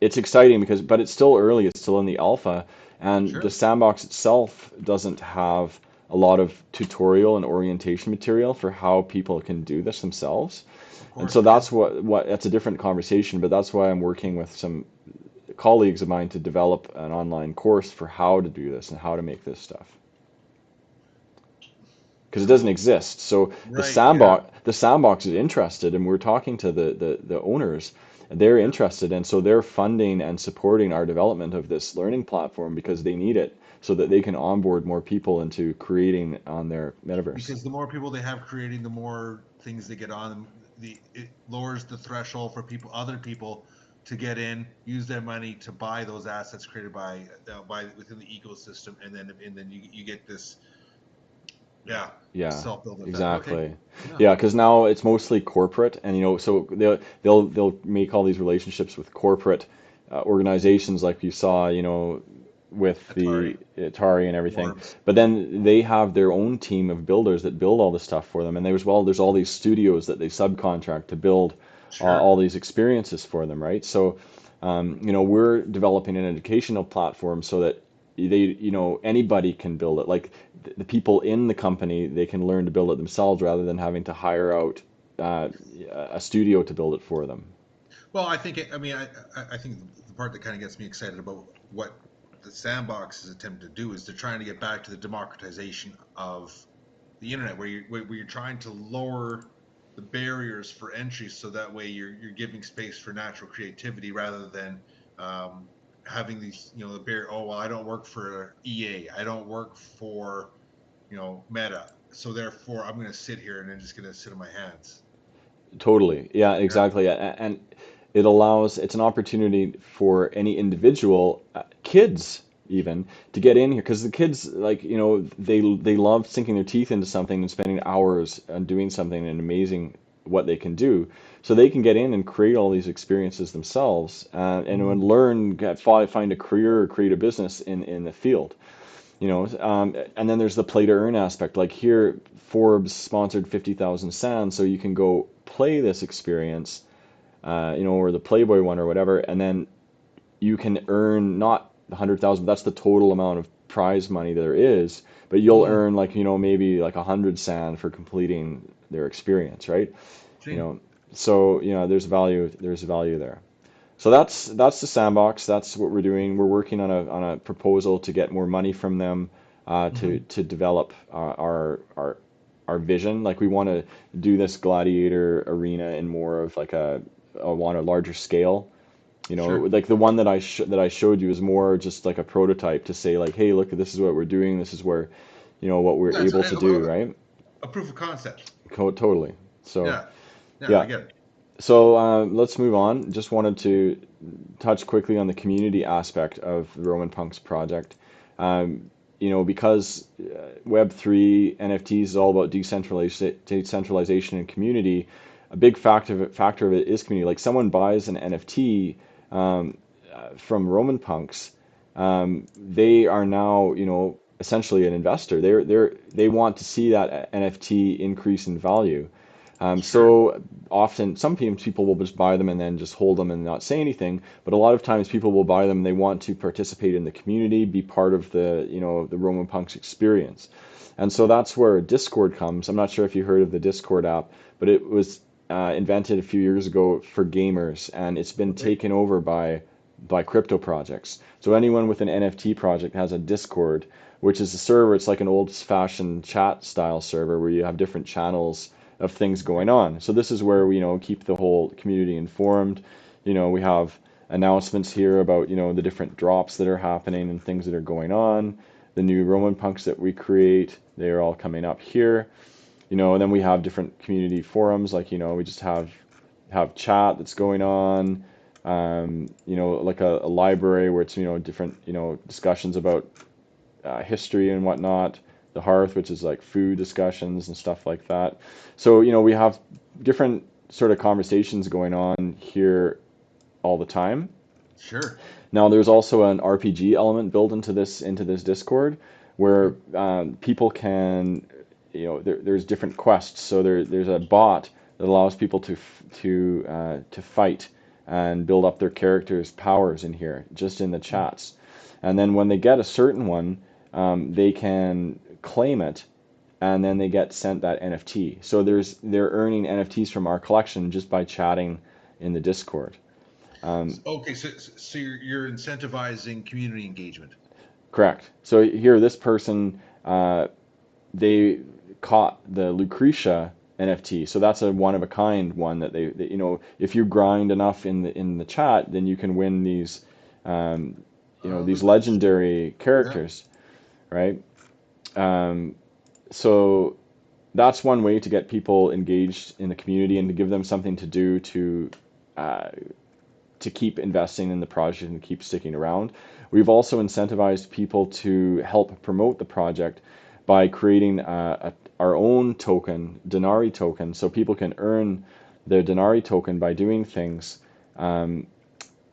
it's exciting but it's still early. It's still in the alpha, and the Sure. sandbox itself doesn't have a lot of tutorial and orientation material for how people can do this themselves. Of And course, so because that's a different conversation. But that's why I'm working with some colleagues of mine to develop an online course for how to do this and how to make this stuff, because it doesn't cool. exist. So Right. Yeah. the sandbox is interested, and we're talking to the owners. They're Yeah. interested, and so they're funding and supporting our development of this learning platform because they need it so that they can onboard more people into creating on their metaverse. Because the more people they have creating, the more things they get on. It lowers the threshold for other people, to get in, use their money to buy those assets created by within the ecosystem, and then you get this, yeah, Yeah, self-build effect. Okay. exactly. Yeah. Yeah, because now it's mostly corporate, and so they'll make all these relationships with corporate organizations, like you saw, with Atari the Atari and everything. forums. But then they have their own team of builders that build all this stuff for them, and there's all these studios that they subcontract to build all Sure. these experiences for them, right? So, we're developing an educational platform so that anybody can build it. Like the people in the company, they can learn to build it themselves rather than having to hire out uh, a studio to build it for them. Well, I mean, I think the part that kind of gets me excited about what the Sandbox is attempting to do is they're trying to get back to the democratization of the internet, where you're trying to lower the barriers for entry, so that way you're giving space for natural creativity rather than um, having these, you know, the barrier. Oh well, I don't work for EA, I don't work for, you know, Meta, so therefore I'm going to sit here and I'm just going to sit on my hands. Totally. Yeah, Yeah. exactly. And it's an opportunity for any individual, kids even, to get in here because the kids, like, they love sinking their teeth into something and spending hours on doing something and amazing what they can do. So they can get in and create all these experiences themselves, and when Mm. learn, find a career or create a business in the field. And then there's the play to earn aspect. Like here, Forbes sponsored 50,000 sand, so you can go play this experience, or the Playboy one or whatever, and then you can earn not 100,000, but that's the total amount of prize money there is. But you'll Mm. earn, like, maybe like 100 sand for completing their experience, right? You See. know, so there's value there. So that's the sandbox. That's what we're doing. We're working on a proposal to get more money from them, to Hmm. develop our vision. Like we want to do this Gladiator arena in more of like on a larger scale. Sure. Like the one that I showed you is more just like a prototype to say like, hey, look, this is what we're doing. This is where, what we're Yeah, it's able to do, right? a proof of concept. Totally. So Yeah. Yeah, I yeah. get it. So let's move on. Just wanted to touch quickly on the community aspect of the RomanPunks project. Because Web3 NFTs is all about decentralization and community. A big factor of it is community. Like someone buys an NFT from RomanPunks, they are now, essentially an investor. They want to see that NFT increase in value. Sure. So often, sometimes people will just buy them and then just hold them and not say anything. But a lot of times, people will buy them. And they want to participate in the community, be part of the Roman Punks experience. And so that's where Discord comes. I'm not sure if you heard of the Discord app, but it was invented a few years ago for gamers, and it's been Okay. taken over by crypto projects. So anyone with an NFT project has a Discord, which is a server. It's like an old-fashioned chat style server where you have different channels of things Okay. going on. So this is where we, keep the whole community informed. We have announcements here about, the different drops that are happening and things that are going on. The new Roman punks that we create, they are all coming up here. And then we have different community forums, like, we just have chat that's going on. Like a library where it's, different, discussions about history and whatnot. The hearth, which is like food discussions and stuff like that. So, we have different sort of conversations going on here all the time. Sure. Now, there's also an RPG element built into this Discord Okay. where people can, there's different quests. So there's a bot that allows people to fight and build up their characters' powers in here, just in the Mm. chats. And then when they get a certain one, they can claim it, and then they get sent that NFT. So they're earning NFTs from our collection just by chatting in the Discord. Um, Okay, so you're incentivizing community engagement. Correct. So here, this person, they caught the Lucretia NFT. So that's a one of a kind one that if you grind enough in the chat, then you can win um, these Lucretia. legendary Yeah. characters, right? Um, so that's one way to get people engaged in the community and to give them something to do uh, to keep investing in the project and keep sticking around. We've also incentivized people to help promote the project by creating our own token, Denari token, so people can earn their Denari token by um,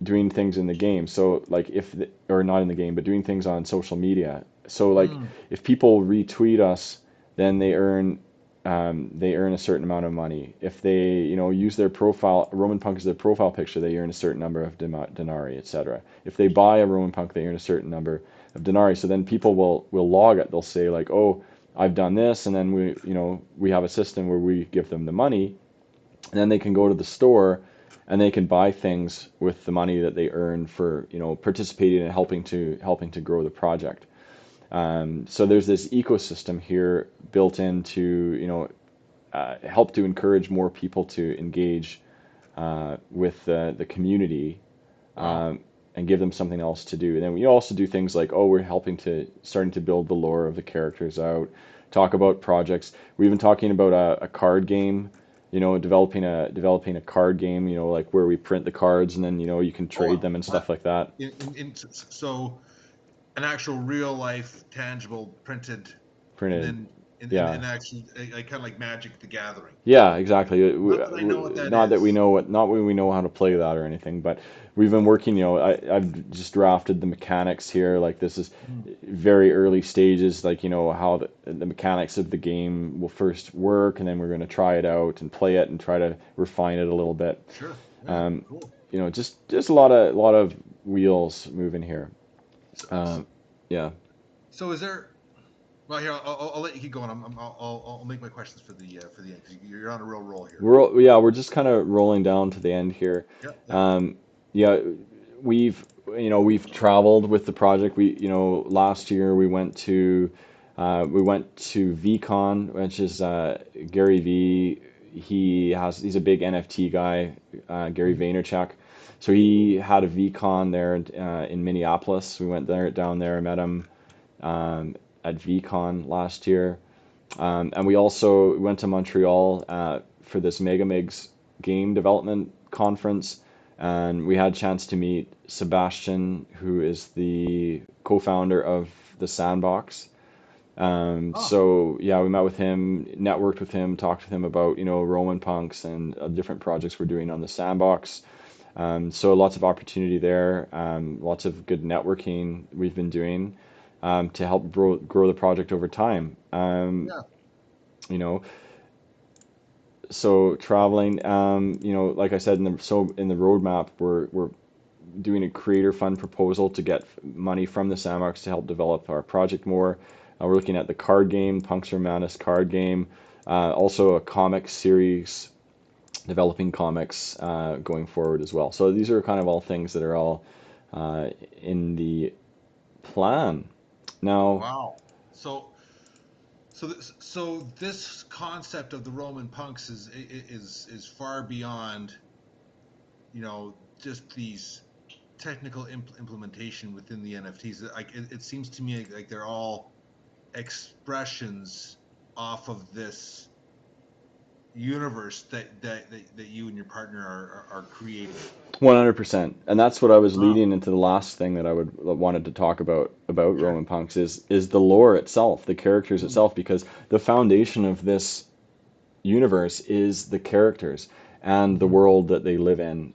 doing things in the game. So like or not in the game, but doing things on social media. So like Mm. if people retweet us, then they earn a certain amount of money. If they, use their profile, Roman Punk is their profile picture, they earn a certain number of denarii, etc. If they buy a Roman Punk, they earn a certain number of denarii. So then people will log it. They'll say like, oh, I've done this, and then we have a system where we give them the money, and then they can go to the store and they can buy things with the money that they earn for participating and helping to grow the project. So there's this ecosystem here built into help to encourage more people to engage with the community, Wow. and give them something else to do. And then we also do things like, oh, we're helping to starting to build the lore of the characters out, talk about projects. We've been talking about a card game, developing a card game, like where we print the cards and then you can trade Oh, them and stuff like that. so an actual real life tangible printed, and Printed, then yeah. and actually like kind of like Magic the Gathering. Yeah, exactly. Not that I know what that Not that we is. know not that we know how to play that or anything, but we've been working. I've just drafted the mechanics here. Like this is Mm, very early stages. Like how the mechanics of the game will first work, and then we're going to try it out and play it and try to refine it a little bit. sure. Yeah. Um, Cool. just a lot of wheels moving here. So, Um, yeah. so is there? Well, here I'll let you keep going. I'll make my questions for the end because you're on a real roll here. We're just kind of rolling down to the end here. Yeah. Yeah. Um, yeah, we've traveled with the project. Last year we went to VCon, which is Gary V. He's a big NFT guy, Gary Mhm. Vaynerchuk. So he had a VCon there in Minneapolis. We went down there, met him at VCon last year. And we also went to Montreal for this Megamigs game development conference, and we had a chance to meet Sebastian, who is the co-founder of the Sandbox. Oh, So yeah, we met with him, networked with him, talked with him about RomanPunks and different projects we're doing on the Sandbox. So lots of opportunity there, lots of good networking we've been doing to help grow the project over time. yeah. You know, so traveling, like I said, in the roadmap, we're doing a creator fund proposal to get money from the Sandbox to help develop our project more. We're looking at the card game, Pvnks Romanvs Card Game, also a comic series, developing comics going forward as well. So these are kind of all things that are all in the plan. Now, Wow. So so this concept of the Roman punks is far beyond just these technical implementation within the NFTs. Like it seems to me like they're all expressions off of this universe that you and your partner are creating. 100%. And that's what I was Wow. leading into the last thing that I would wanted to talk about Sure. Roman Punks is the lore itself, the characters Mm, itself, because the foundation of this universe is the characters and the hmm. world that they live in.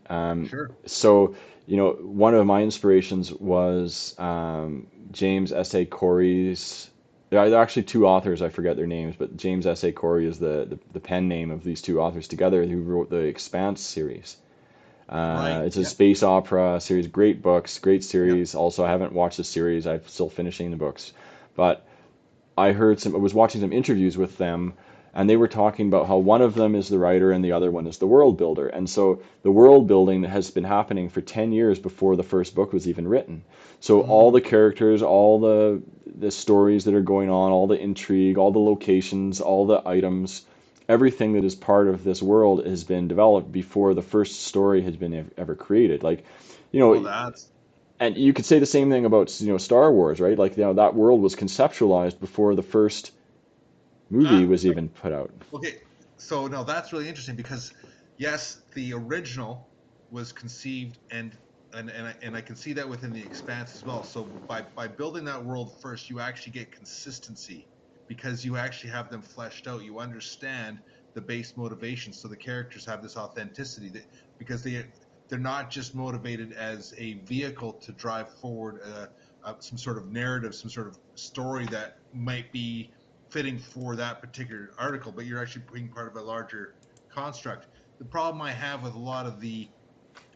Sure. So, one of my inspirations was James S.A. Corey's. There are actually two authors, I forget their names, but James S.A. Corey is the pen name of these two authors together who wrote the Expanse series. Right. It's a Yep. space opera series, great books, great Yep. series. Also, I haven't watched the series, I'm still finishing the books. But I was watching some interviews with them, and they were talking about how one of them is the writer and the other one is the world builder. And so the world building has been happening for 10 years before the first book was even written. So all Mm. the characters, all the stories that are going on, all the intrigue, all the locations, all the items, everything that is part of this world has been developed before the first story has been ever created. Like, you know, Oh, that's and you could say the same thing about Star Wars, right? Like that world was conceptualized before the first movie ah was even put out. okay. So no, that's really interesting because yes, the original was conceived and I can see that within the expanse as well. So by building that world first, you actually get consistency because you actually have them fleshed out. You understand the base motivation, so the characters have this authenticity because they're not just motivated as a vehicle to drive forward some sort of narrative, some sort of story that might be fitting for that particular article, but you're actually being part of a larger construct. The problem I have with a lot of the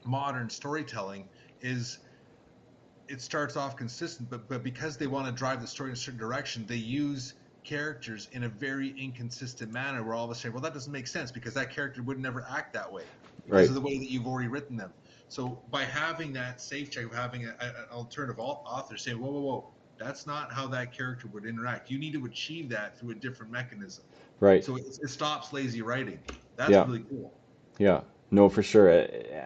modern storytelling is it starts off consistent, but because they want to drive the story in a certain direction, they use characters in a very inconsistent manner where all of a sudden, well, that doesn't make sense because that character would never act that way because Right. of the way that you've already written them. So by having that safe check of having an alternative author say, whoa, whoa, whoa, that's not how that character would interact. You need to achieve that through a different mechanism. Right. So it stops lazy writing. That's Yeah. really cool. Yeah. No, for sure.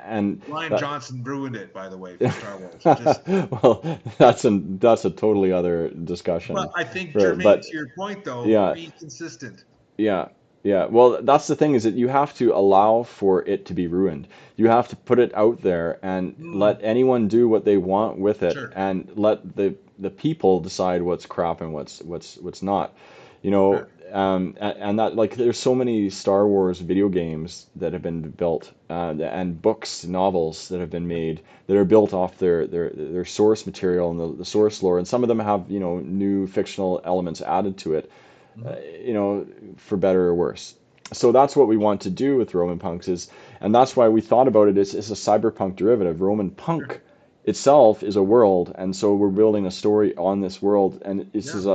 And Ryan that, Johnson ruined it, by the way, for Star Wars. Just, well, that's a totally other discussion. but I think Right. germane But to your point, though, yeah, be consistent. yeah, yeah. Well, that's the thing is that you have to allow for it to be ruined. You have to put it out there and let Mm, anyone do what they want with it, sure. and let the people decide what's crap and what's not. Okay. And that, like, there's so many Star Wars video games that have been built, and books, novels that have been made that are built off their source material and the source lore, and some of them have, new fictional elements added to it, uh, Hmm. you know, for better or worse. So that's what we want to do with Roman Punks and that's why we thought about it as a cyberpunk derivative. Roman Sure. Punk itself is a world, and so we're building a story on this world, and Yeah. this is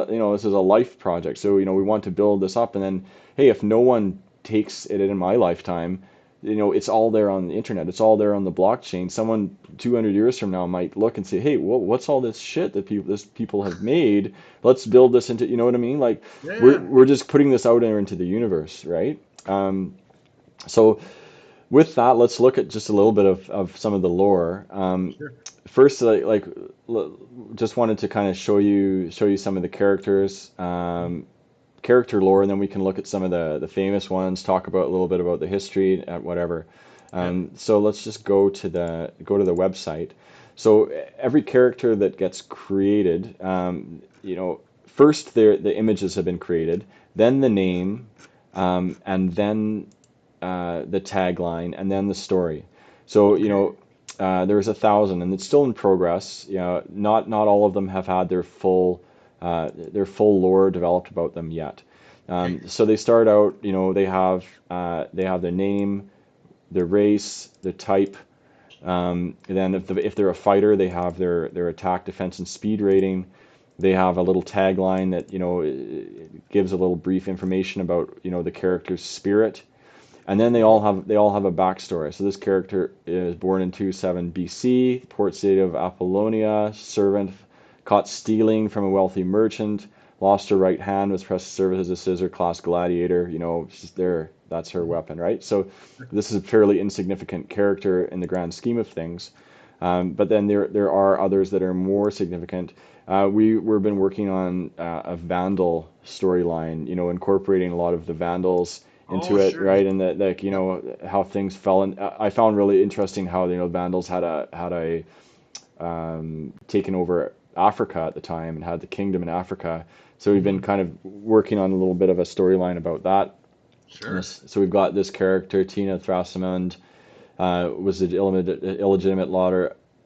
a life project. So we want to build this up, and then hey, if no one takes it in my lifetime, it's all there on the internet. It's all there on the blockchain. Someone 200 years from now might look and say, "Hey, what's all this shit that people have made? Let's build this into." You know what I mean? Like Yeah. we're Yeah. we're just putting this out there into the universe, right? So with that, let's look at just a little bit of some of the lore. Sure. First, just wanted to kind of show you some of the characters, character lore, and then we can look at some of the famous ones, talk about a little bit about the history, whatever. Yeah. So let's just go to the website. So every character that gets created, first the images have been created, then the name, and then the tagline, and then the story. So Okay. there's 1,000, and it's still in progress. Not all of them have had their full lore developed about them yet. Okay. So they start out, they have their name, their race, their type. And then if they're a fighter, they have their attack, defense, and speed rating. They have a little tagline that gives a little brief information about the character's spirit, and then they Okay. all have they all have a backstory. So this character is born in 27 BC, port city of Apollonia, servant, caught stealing from a wealthy merchant, lost her right hand, was pressed to serve as a scissor class gladiator. She's there. That's her Hmm. weapon, right? So this is a fairly insignificant character in the grand scheme of things. But then there are others that are more significant. We've been working on a Vandal storyline, incorporating a lot of the Vandals Oh, into it, sure. right? And that, like, Yep. how things fell. And I found really interesting how Vandals had a taken over Africa at the time and had the kingdom in Africa. So we've been Hmm. kind of working on a little bit of a storyline about that. Sure. So we've got this character, Tina Thrasimund, was the illegitimate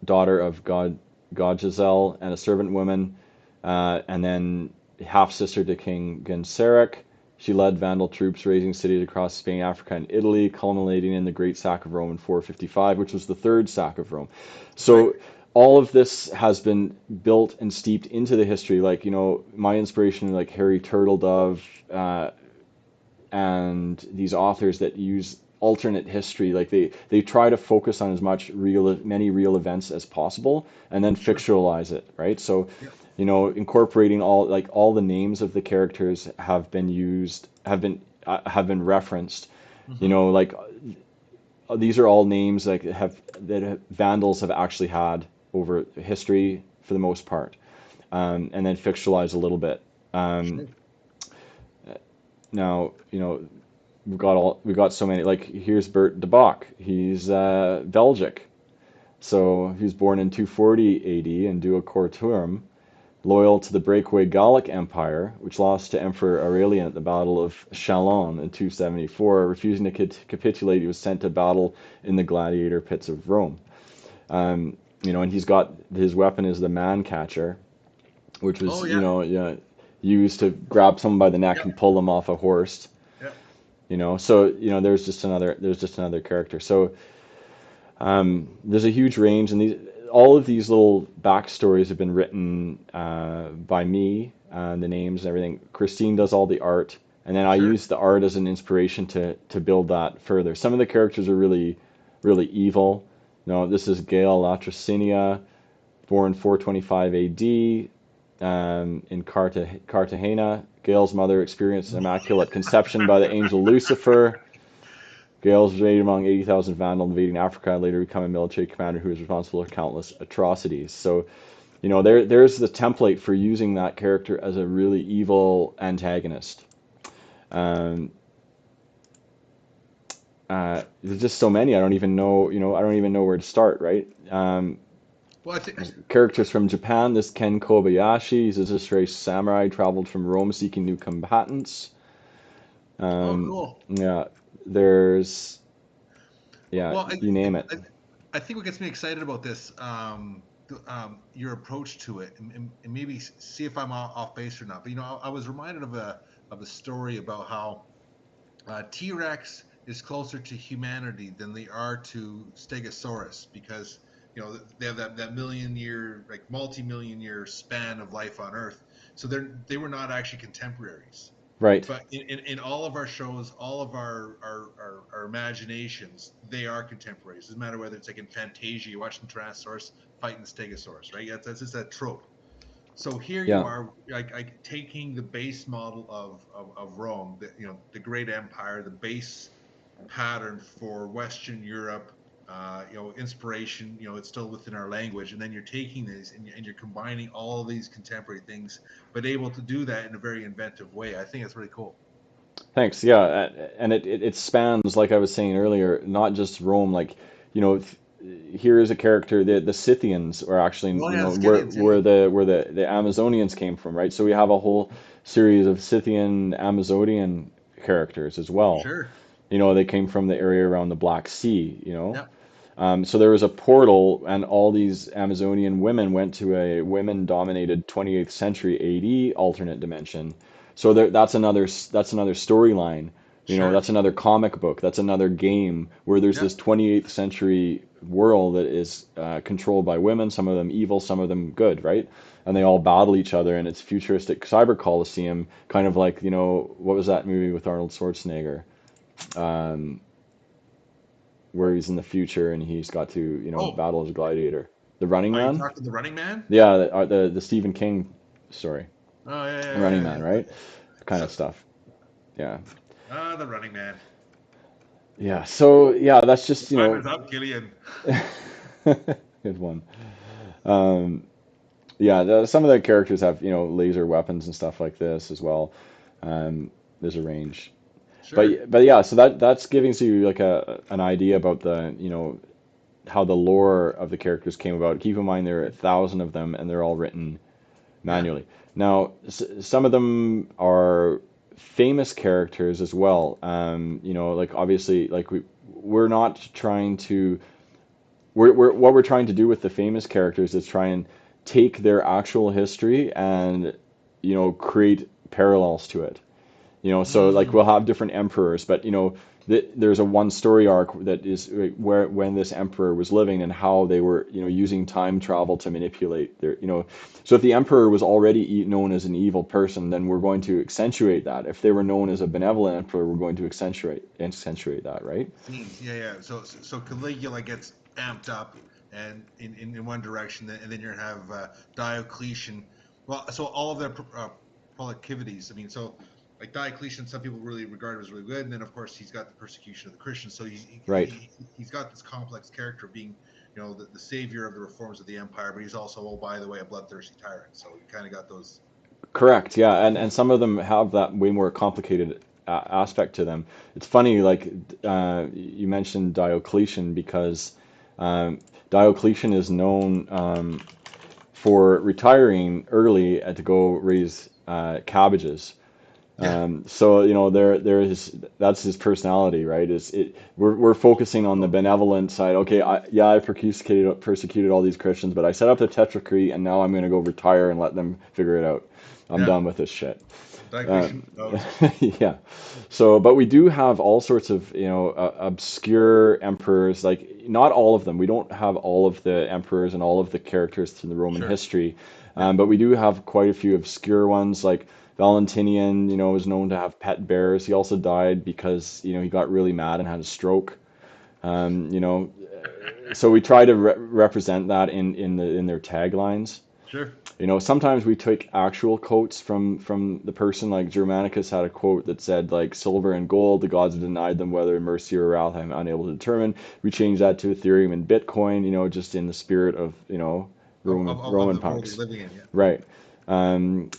daughter of Godjazel and a servant woman, and then half sister to King Genseric. She led Vandal troops raising cities across Spain, Africa, and Italy, culminating in the Great Sack of Rome in 455, which was the third sack of Rome. Right. So all of this has been built and steeped into the history. Like, my inspiration, like Harry Turtledove, and these authors that use alternate history, like they try to focus on as many real events as possible, and then Sure. fictionalize it, right? So Yep. incorporating all the names of the characters have been used, have been referenced, Hmm. like these are all names Vandals have actually had over history for the most part, and then fictionalize a little bit. um, Sure. Now, we've got so many. Like, here's Bert de Bach. He's Belgic. So he was born in 240 AD in Dua Corturum, loyal to the breakaway Gallic Empire, which lost to Emperor Aurelian at the Battle of Chalon in 274. Refusing to capitulate, he was sent to battle in the gladiator pits of Rome. And he's got his weapon is the man catcher, which Oh, was, yeah. yeah, used to grab someone by the neck Yep. and pull them off a horse. Yep. So there's just another character. So there's a huge range, and all of these little backstories have been written by me, the names and everything. Christine does all the art, and then I Sure. use the art as an inspiration to build that further. Some of the characters are really, really evil. This is Gail Latricinia, born 425 AD. in Cartagena. Gail's mother experienced immaculate conception by the angel Lucifer. Gales was rated among 80,000 Vandal invading Africa, and later become a military commander who was responsible for countless atrocities. So, there's the template for using that character as a really evil antagonist. Um, there's just so many. I don't even know. I don't even know where to start. Right? Well, I think. Characters from Japan. This Ken Kobayashi. He's a disgraced samurai. Traveled from Rome seeking new combatants. Oh, Um, cool. yeah. There's yeah. Well, You name it. I think what gets me excited about this, your approach to it, and maybe see if I'm off base or not. But I was reminded of a story about how T-Rex is closer to humanity than they are to Stegosaurus because they have that million year, like multi-million year span of life on Earth. So they were not actually contemporaries. Right. But in all of our shows, all of our imaginations, they are contemporaries. It doesn't matter whether it's like in Fantasia, you're watching Tyrannosaurus fighting the Stegosaurus, right? That's just that trope. So here you Yeah. are, like taking the base model of Rome, the great empire, the base pattern for Western Europe, inspiration, it's still within our language, and then you're taking these and you're combining all of these contemporary things, but able to do that in a very inventive way. I think it's really cool. Thanks. Yeah, and it spans, like I was saying earlier, not just Rome. Like, you know, here is a character. The Scythians are actually, Well, yeah, the where Scythians, yeah, the Amazonians came from, right? So we have a whole series of Scythian Amazonian characters as well. sure, They came from the area around the Black Sea. yeah, So there was a portal, and all these Amazonian women went to a women-dominated 28th century AD alternate dimension. So that's another storyline. sure, That's another comic book. That's another game where there's yeah, this 28th century world that is controlled by women. Some of them evil, some of them good, right? And they all battle each other, and it's futuristic cyber coliseum, kind of like what was that movie with Arnold Schwarzenegger? Um, where he's in the future and he's got to, oh, battle as a gladiator. The Running are you Man? talking the Running Man? Yeah, the Stephen King story. Oh, yeah, The Running yeah, Man, yeah. right? Kind So of stuff. Yeah. the Running Man. Yeah. So yeah, that's just, Time is up, Gillian. good one. Um, yeah, some of the characters have, laser weapons and stuff like this as well. Um, there's a range. Sure. But yeah, so that's giving you like an idea about the, how the lore of the characters came about. Keep in mind there are 1,000 of them, and they're all written Yeah. manually. Now, some of them are famous characters as well. Like obviously, like we're not trying to. What we're trying to do with the famous characters is try and take their actual history and create parallels to it. So like we'll Mm, have different emperors, but there's a one story arc that is where when this emperor was living and how they were using time travel to manipulate their. So if the emperor was already known as an evil person, then we're going to accentuate that. If they were known as a benevolent emperor, we're going to accentuate that, right? scenes. Yeah, yeah. So Caligula gets amped up and in one direction, and then you have Diocletian. Well, so all of their proclivities. I mean, so like Diocletian, some people really regard him as really good, and then of course he's got the persecution of the Christians. So Right. he's got this complex character of being, the savior of the reforms of the empire, but he's also, oh, by the way, a bloodthirsty tyrant. So you kind of got those. Correct. Yeah, and some of them have that way more complicated aspect to them. It's funny, like you mentioned Diocletian because Diocletian is known for retiring early to go raise cabbages. Yeah. So there is that's his personality, right? We're focusing on the Oh, benevolent side. Okay, I persecuted all these Christians, but I set up the Tetrarchy, and now I'm going to go retire and let them figure it out. I'm yeah. done with this shit. Diocletian Um, out. yeah. So, but we do have all sorts of, obscure emperors, like not all of them. We don't have all of the emperors and all of the characters in the Roman Sure. history. Yeah. But we do have quite a few obscure ones, like Valentinian, is known to have pet bears. He also died because, he got really mad and had a stroke. Um, you know, so we try to represent that in their taglines. Sure. Sometimes we take actual quotes from the person. Like Germanicus had a quote that said like silver and gold, the gods have denied them whether in mercy or wrath, I'm unable to determine. We change that to Ethereum and Bitcoin, just in the spirit of, Of Roman the world we're punks. living in. Yeah. Right.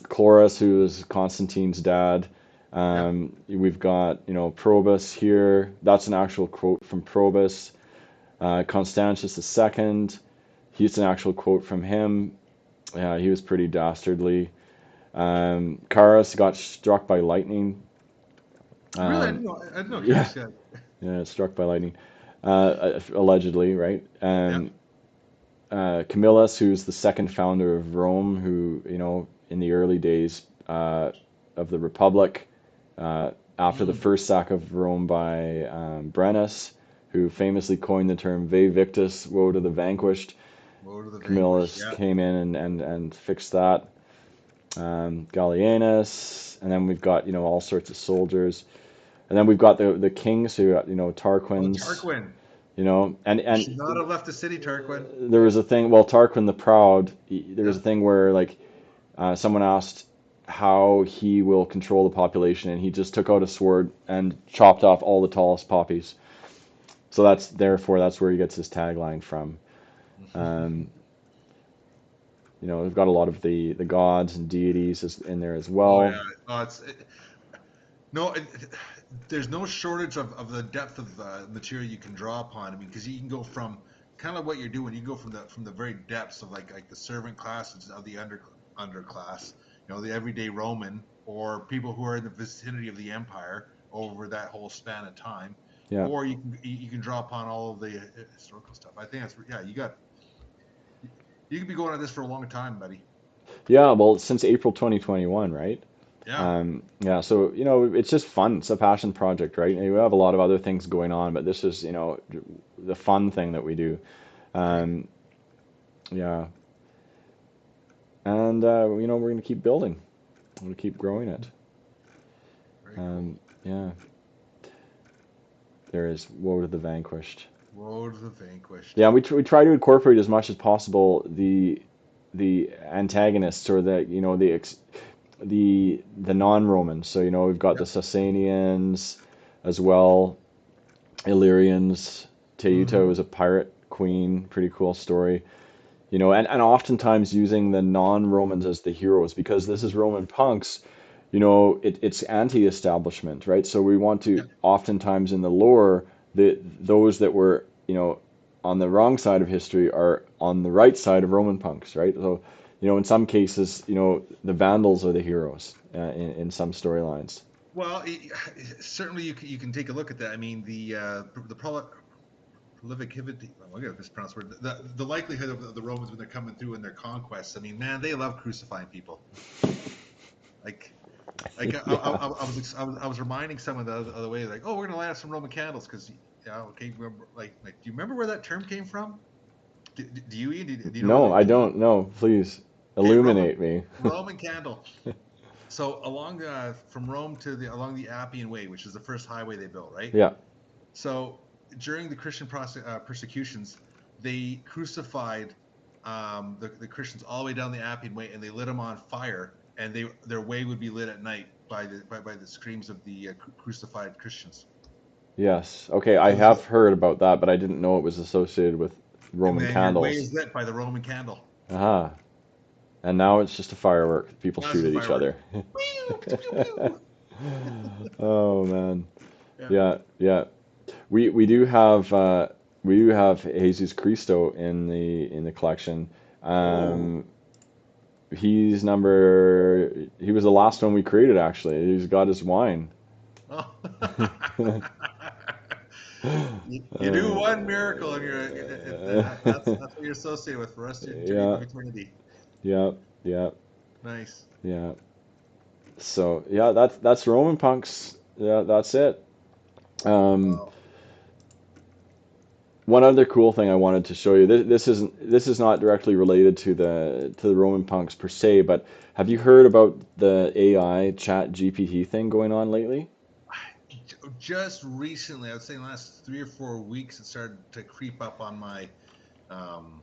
Chloris, who is Constantine's dad. Yeah. We've got, Probus here. That's an actual quote from Probus. Constantius II, he's an actual quote from him. Yeah, he was pretty dastardly. Karas got struck by lightning. Really, Um, I didn't know yeah, Curious. Yeah. yeah, struck by lightning, allegedly, right? Yeah. Camillus, who's the second founder of Rome, who, in the early days of the Republic, after the Mm. first sack of Rome by Brennus, who famously coined the term "Vae Victis," woe to the vanquished. Woe to the vanquished. Camillus Yeah. came in and fixed that. Gallienus, and then we've got all sorts of soldiers, and then we've got the kings who Oh, Tarquins, Tarquin. and You should not have left the city, Tarquin. there was a thing. Well, Tarquin the Proud, there was Yeah. a thing where like someone asked how he will control the population, and he just took out a sword and chopped off all the tallest poppies. So that's where he gets his tagline from. Um, we've got a lot of the gods and deities in there as Oh well. yeah. Oh, no. There's no shortage of the depth of material you can draw upon. I mean, because you can go from kind of what you're doing. You can go from the very depths of like the servant classes of the underclass. The everyday Roman or people who are in the vicinity of the empire over that whole span of time. Yeah. Or you can draw upon all of the historical stuff. I think that's yeah. You could be going on this for a long time, buddy. Yeah, well, since April 2021, right? Yeah. Yeah, so it's just fun. It's a passion project, right? And we have a lot of other things going on, but this is, the fun thing that we do. Right. Um, yeah, and we're going to keep building. We're going to keep growing it. Very cool. Yeah, there is woe to the vanquished. Woe to the vanquished. Yeah, we try to incorporate as much as possible the antagonists or the non-Romans. So we've got the Yeah. Sasanians as well, Illyrians. Teuta Mm-hmm. was a pirate queen, pretty cool story. And oftentimes using the non-Romans as the heroes because this is Roman punks. It's anti-establishment, right? So we want to Yeah. oftentimes in the lore those that were on the wrong side of history are on the right side of Roman punks, right? So in some cases the Vandals are the heroes in some storylines. Well, certainly you can take a look at that. I mean, the prolificity. I'm going to mispronounce the word. The likelihood of the Romans when they're coming through in their conquests. I mean, man, they love crucifying people. Like, Yeah. I was reminding someone the other way, like, oh, we're going to light up some Roman candles because yeah, okay, remember, do you remember where that term came from? Do you Ian? Do you know where No, that I came from? don't know. Please Okay, illuminate me. Roman candle. So along from Rome to along the Appian Way, which is the first highway they built, right? Yeah. So during the Christian persecutions, they crucified the Christians all the way down the Appian Way, and they lit them on fire, and their way would be lit at night by the screams of the crucified Christians. Yes. Okay, I So the, have heard about that, but I didn't know it was associated with and Roman then your way candles. is lit by the Roman candle. Aha. And now it's just a firework. People Now it's shoot a at each firework. other. Pew, pew, pew, Oh man. pew. Yeah, yeah. We do have Jesus Cristo in the collection. Yeah. Oh. Um, he was the last one we created actually. He's got his wine. Oh. You do Uh, one miracle, and that's what you're associated with for the rest of yeah, of eternity. yeah, yeah, Nice. yeah. So yeah, that's Roman punks. Yeah, that's it. Um, Wow. one other cool thing I wanted to show you. This is not directly related to the Roman punks per se, but have you heard about the AI Chat-GPT thing going on lately? Just recently, I would say in the last 3 or 4 weeks, it started to creep up on my um,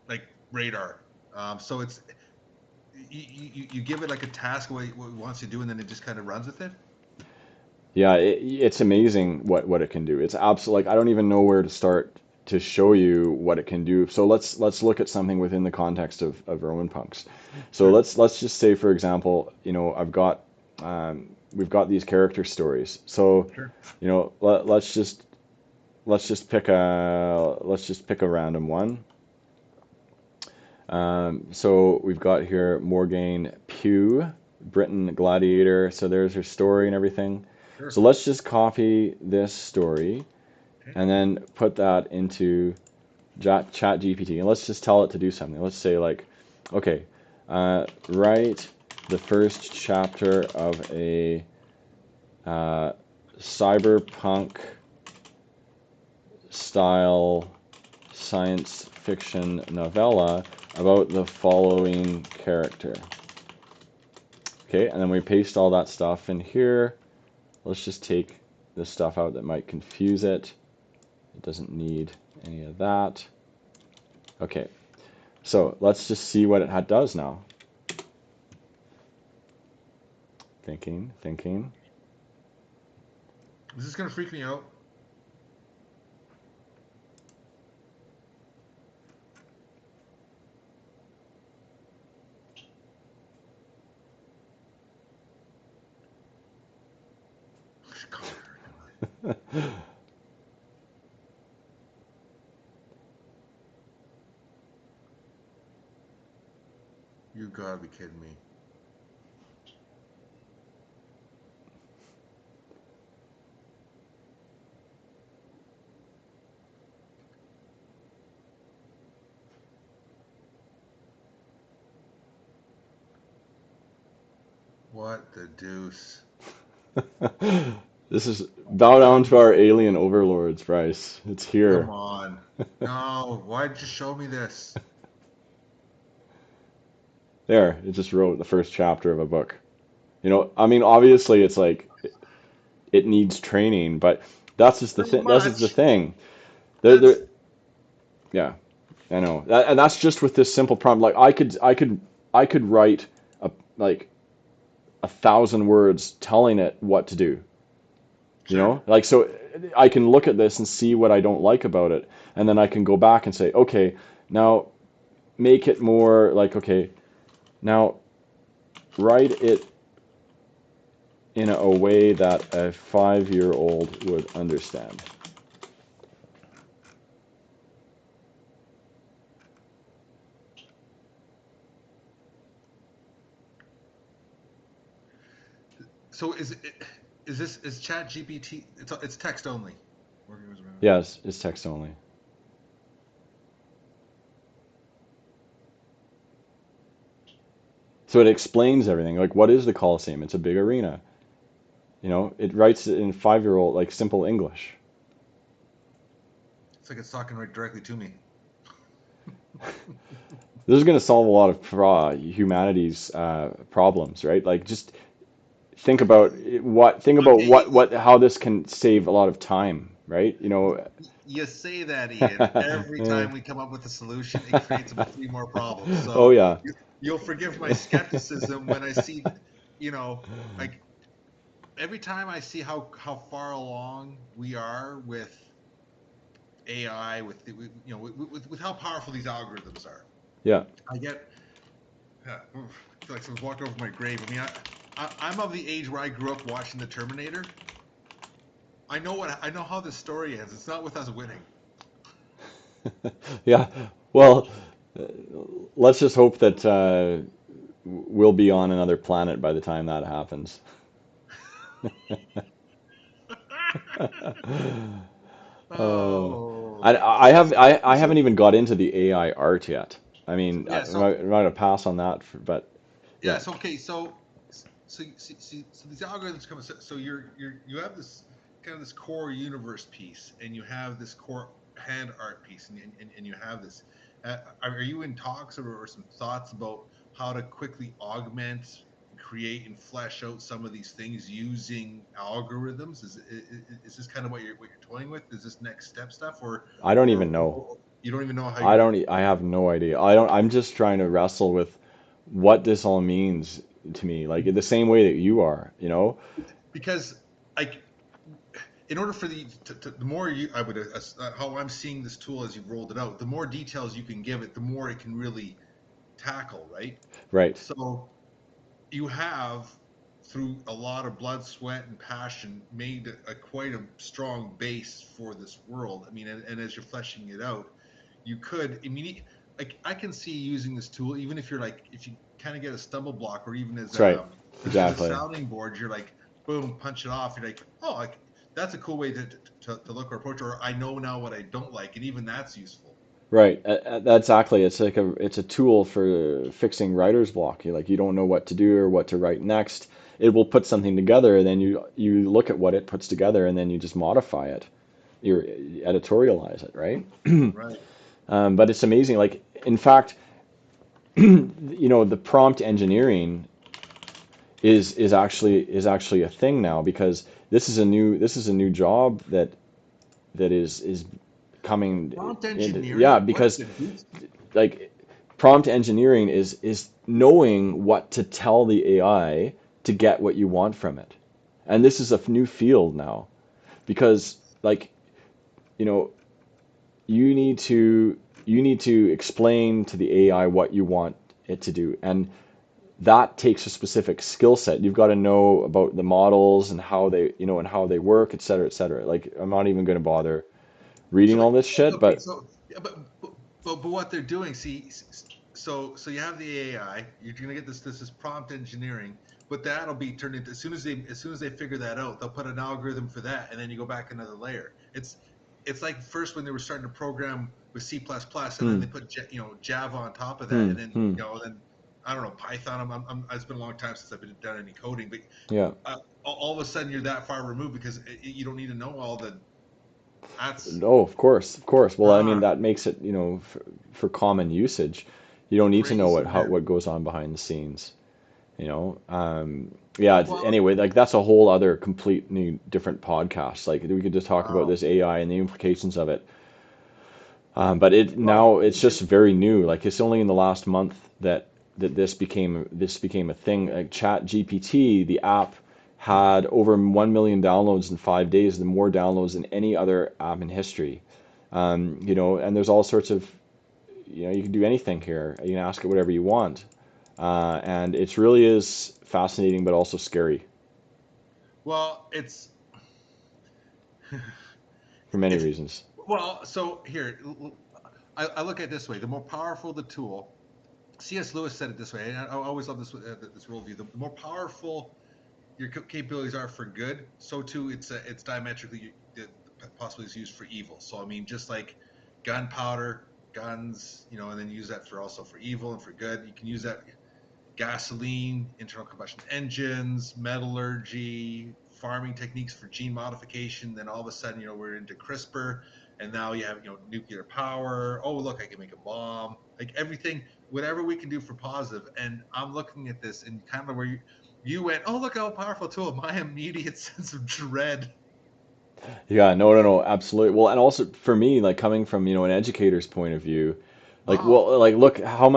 like radar. So it's you give it like a task what it wants to do, and then it just kind of runs with it. Yeah, it's amazing what it can do. It's absolutely like I don't even know where to start to show you what it can do. So let's look at something within the context of Roman punks. So Sure. let's just say, for example, we've got these character stories. So Sure. let's just pick a random one. So we've got here Morgaine Pugh, Britain Gladiator. So there's her story and everything. So Sure. let's just copy this story Okay. and then put that into Chat GPT, and let's just tell it to do something. Let's say like, okay, write the first chapter of a uh, cyberpunk style science fiction novella about the following character. Okay, and then we paste all that stuff in here. Let's just take this stuff out that might confuse it. It doesn't need any of that. Okay, so let's just see what it does now. Thinking, thinking. Is this gonna freak me out? You gotta be kidding me. What the deuce? This is bow down to our alien overlords, Bryce. It's Come here. on. No, why did you show me this? There, it just wrote the first chapter of a book. I mean, obviously it's like it needs training, but that's just the Pretty thing. That's just the much. thing. There, That's yeah, I know. And that's just with this simple prompt. Like I could write like 1,000 words telling it what to do. sure. Like so I can look at this and see what I don't like about it, and then I can go back and say, okay, now make it more like, okay, now write it in a way that a 5-year-old would understand. So is Chat GPT? It's text only. Yes, it's text only. So it explains everything. Like, what is the Coliseum? It's a big arena. It writes it in 5-year-old, like, simple English. It's like it's talking right directly to me. This is going to solve a lot of humanity's problems, right? Like, just think about Okay, how this can save a lot of time, right? you say that, Ian. Every Eh. time we come up with a solution, it creates about three more problems. Oh So yeah. you'll forgive my skepticism when I see, like every time I see how far along we are with AI, with how powerful these algorithms are. Yeah. I get, yeah, oof, I feel like someone's walked over my grave. I mean, I'm of the age where I grew up watching the Terminator. I know how this story ends. It's not with us winning. Yeah. Well, uh, let's just hope that we'll be on another planet by the time that happens. Oh, Oh, I so have I so haven't even got into the AI art yet. I so mean, yeah, I'm going to pass on that, but yeah, yeah. so okay, so these algorithms come. So you have this kind of this core universe piece, and you have this core hand art piece, and you have this. Are you in talks or some thoughts about how to quickly augment, create, and flesh out some of these things using algorithms? Is this kind of what you're toying with? Is this next step stuff, I don't even know. You don't even know how I you're don't, I have no idea. I don't, I'm just trying to wrestle with what this all means to me, like in the same way that you are, you know? because like in order for the more you I would how I'm seeing this tool as you've rolled it out, the more details you can give it, the more it can really tackle, right? Right. So you have through a lot of blood, sweat, and passion made a quite a strong base for this world. I mean, and as you're fleshing it out, you could immediately like I can see using this tool even if you're like if you kind of get a stumble block or even That's right. as a Exactly. sounding board, you're like boom, punch it off. You're like, oh, like that's a cool way to look or approach, or I know now what I don't like, and even that's useful. Right. That's exactly. It's like it's a tool for fixing writer's block. You like you don't know what to do or what to write next. It will put something together, and then you look at what it puts together, and then you just modify it. You editorialize it, right? Right. But it's amazing. Like in fact, you know, the prompt engineering is actually a thing now because this is a new job that is coming Prompt into, yeah, engineering? What because the deuce? like prompt engineering is knowing what to tell the AI to get what you want from it. And this is a new field now because like, you know, you need to you need to explain to the AI what you want it to do. And that takes a specific skill set. You've got to know about the models and how they, and how they work, et cetera, et cetera. Like, I'm not even going to bother So, reading all this shit, okay, but so yeah, but what they're doing, see, so you have the AI, you're gonna get this is prompt engineering, but that'll be turned into as soon as they figure that out, they'll put an algorithm for that, and then you go back another layer. It's like first when they were starting to program with C++, and then hmm, they put Java on top of that, hmm, and then hmm, then I don't know Python. It's been a long time since I've done any coding, but yeah. all of a sudden you're that far removed because you don't need to know all the that's Oh, of course, of course. Well, I mean, ah that makes it, for common usage, you don't need to know crazy, what man. goes on behind the scenes, you know. Yeah, Well, anyway, like that's a whole other completely different podcast. Like we could just talk about wow. this AI and the implications of it. But it Well, now it's just very new. Like it's only in the last month that this became a thing. Like Chat GPT, the app had over 1 million downloads in 5 days, the more downloads than any other app in history. And there's all sorts of, you can do anything here. You can ask it whatever you want. And it really is fascinating, but also scary well, for many it's reasons. well. So here, I look at it this way: the more powerful the tool. C.S. Lewis said it this way, and I always love this worldview. The more powerful your capabilities are for good, so too it's diametrically possibly is used for evil. So I mean, just like gunpowder, guns, and then use that for also for evil and for good. You can use that gasoline, internal combustion engines, metallurgy, farming techniques for gene modification. Then all of a sudden, we're into CRISPR, and now you have nuclear power. Oh, look, I can make a bomb. Like everything, whatever we can do for positive. And I'm looking at this and kind of where you went. Oh, look how powerful tool. My immediate sense of dread. Yeah, no, no, no, absolutely. Well, and also for me, like coming from, an educator's point of view, like, Oh, well, like, look how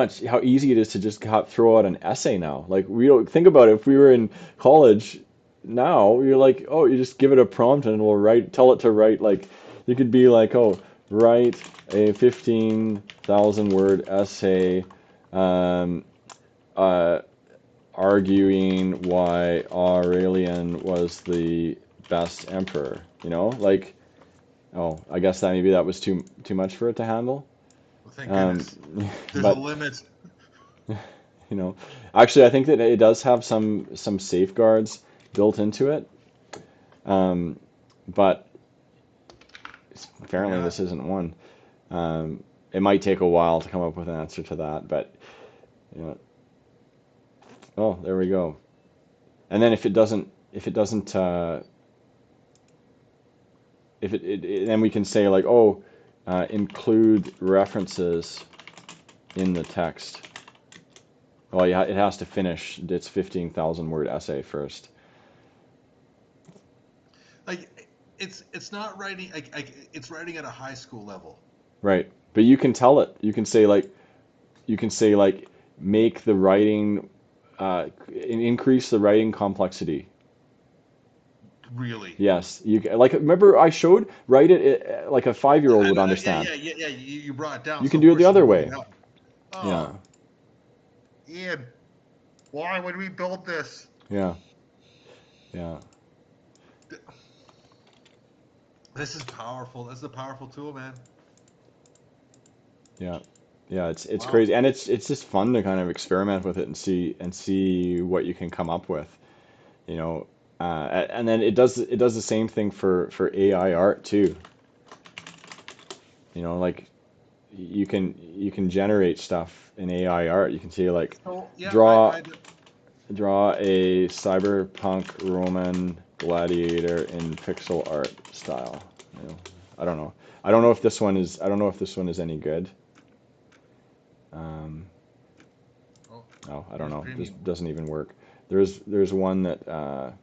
easy it is to just throw out an essay now. Like, we don't think about it. If we were in college now, you're like, oh, you just give it a prompt and tell it to write, like, you could be like, oh, write a 15,000 word essay, um, uh, arguing why Aurelian was the best emperor, like, oh, I guess maybe that was too much for it to handle. well, thank Um, goodness. There's a but limit. you know, actually, I think that it does have some safeguards built into it. Um, but I apparently, got this isn't one. It might take a while to come up with an answer to that, but you know, oh, there we go. And then then we can say like, oh, include references in the text. Well, yeah, it has to finish its 15,000 word essay first. like it's not writing like it's writing at a high school level. Right. But you can tell it. You can say like make the writing increase the writing complexity. Really. Yes. Like remember I showed write it like a 5-year-old would Yeah, understand. yeah, yeah, yeah. You brought it down, You so can of do it the course other it'll bring it way. up. Yeah. Oh, Ian, why would we build this? Yeah. Yeah. This is powerful. This is a powerful tool, man. Yeah. Yeah, it's Wow. crazy and it's just fun to kind of experiment with it and see what you can come up with, you know. And then it does the same thing for AI art too. You know, like you can generate stuff in AI art. You can see like So yeah, draw draw a cyberpunk Roman gladiator in pixel art style. You know, I don't know. I don't know if this one is any good. Um, oh, no, I don't here's know. This premium. doesn't even work. There's one that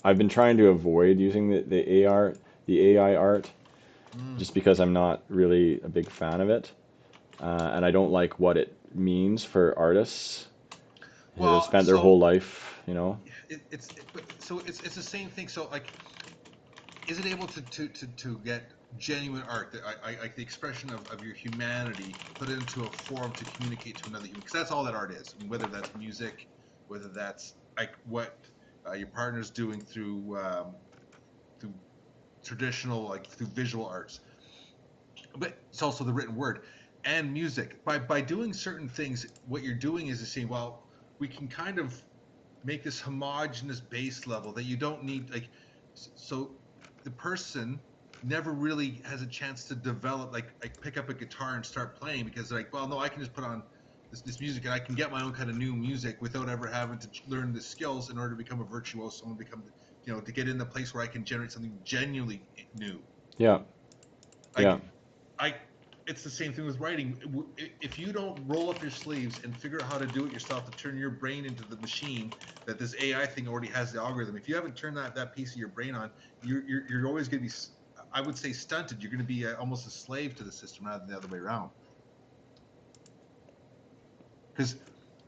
I've been trying to avoid using the AI art Mm. just because I'm not really a big fan of it. And I don't like what it means for artists who have Well, spent their so whole life, you know? it's the same thing. So like, is it able to get genuine art, that like the expression of your humanity, put it into a form to communicate to another human? Because that's all that art is. I mean, whether that's music, whether that's like what your partner's doing through traditional, like through visual arts, but it's also the written word and music. By doing certain things, what you're doing is saying, well, we can kind of make this homogenous base level that you don't need, like, so the person never really has a chance to develop, like pick up a guitar and start playing, because they're like, well, no, I can just put on this music and I can get my own kind of new music without ever having to learn the skills in order to become a virtuoso and become, to get in the place where I can generate something genuinely new. Yeah, yeah, Like, I it's the same thing with writing. If you don't roll up your sleeves and figure out how to do it yourself, to turn your brain into the machine that this AI thing already has the algorithm. If you haven't turned that piece of your brain on, you're always going to be, I would say, stunted. You're going to be almost a slave to the system rather than the other way around. Because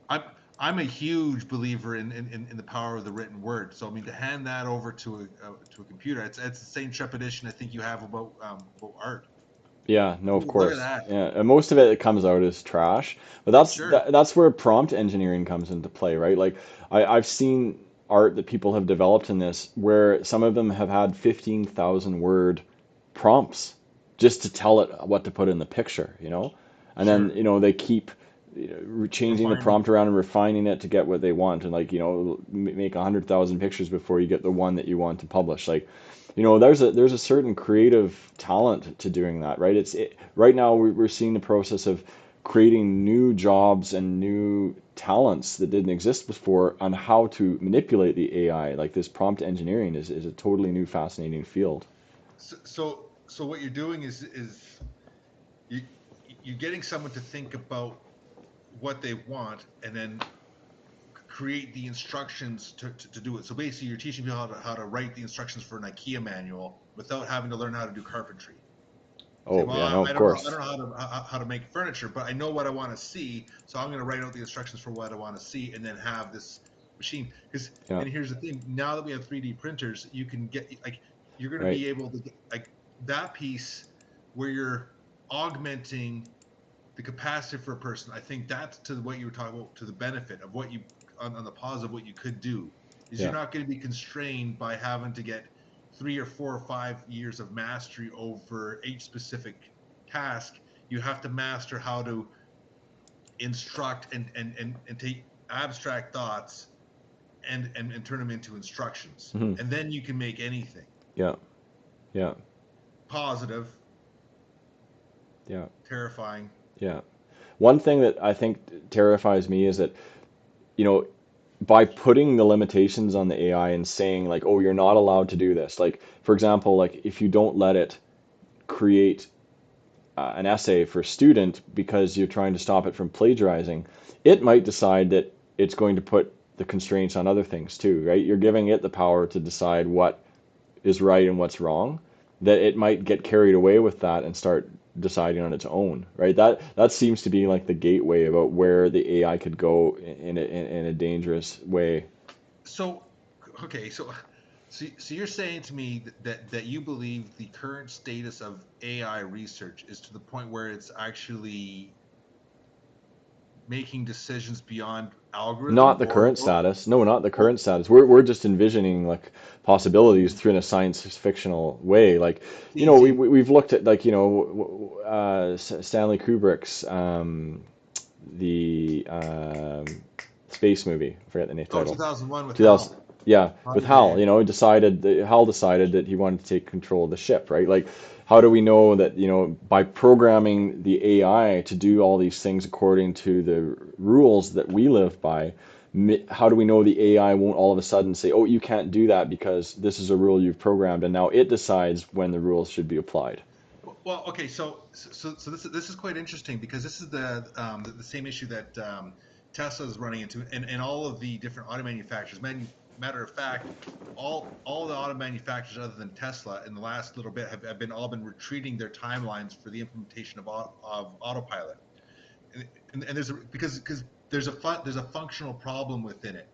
I'm I'm a huge believer in the power of the written word. So I mean, to hand that over to a computer, it's the same trepidation I think you have about art. yeah. No, of Ooh, look at course. that. Yeah, and most of it that comes out is trash. But that's Sure. that's where prompt engineering comes into play, right? Like I've seen art that people have developed in this where some of them have had 15,000 word prompts just to tell it what to put in the picture, you know? And then, Sure. they keep changing the Refining. prompt around and refining it to get what they want, and like, make 100,000 pictures before you get the one that you want to publish. Like, there's a certain creative talent to doing that, right? Right now we're seeing the process of creating new jobs and new talents that didn't exist before on how to manipulate the AI. Like this prompt engineering is a totally new fascinating field. So what you're doing is you you're getting someone to think about what they want and then create the instructions to do it. So basically, you're teaching people how to write the instructions for an IKEA manual without having to learn how to do carpentry. Say, Oh well, yeah, no, I of don't know, I course. don't know how to make furniture, but I know what I want to see, so I'm going to write out the instructions for what I want to see, and then have this machine. Because, Yeah, and here's the thing: now that we have 3D printers, you can get, like, you're going to right. be able to get, like, that piece where you're augmenting the capacity for a person. I think that's to what you were talking about, to the benefit of what you, on the positive, what you could do is you're Yeah. not going to be constrained by having to get 3 or 4 or 5 years of mastery over each specific task. You have to master how to instruct and take abstract thoughts and turn them into instructions, Hmm. and then you can make anything Yeah. Yeah. positive, Yeah. terrifying. Yeah. One thing that I think terrifies me is that, you know, by putting the limitations on the AI and saying like, oh, you're not allowed to do this. Like, for example, like if you don't let it create an essay for a student because you're trying to stop it from plagiarizing, it might decide that it's going to put the constraints on other things too, right? You're giving it the power to decide what is right and what's wrong, that it might get carried away with that and start deciding on its own, right? That seems to be like the gateway about where the AI could go in a dangerous way. So, okay, so you're saying to me that you believe the current status of AI research is to the point where it's actually making decisions beyond algorithm, Not the current status. No, not the current status. We're just envisioning like possibilities through in a science fictional way. Like, see, we've looked at like, Stanley Kubrick's the space movie. I forget the name oh, title. 2001 with 2000, Hal. yeah, Oh, with yeah, yeah, Hal, Hal decided that he wanted to take control of the ship, right? Like, how do we know that, by programming the AI to do all these things according to the rules that we live by, how do we know the AI won't all of a sudden say, oh, you can't do that because this is a rule you've programmed, and now it decides when the rules should be applied? Well, okay, so this is quite interesting because this is the same issue that Tesla is running into, and all of the different auto manufacturers. Matter of fact, all the auto manufacturers other than Tesla in the last little bit have been retreating their timelines for the implementation of autopilot, and because there's a functional problem within it.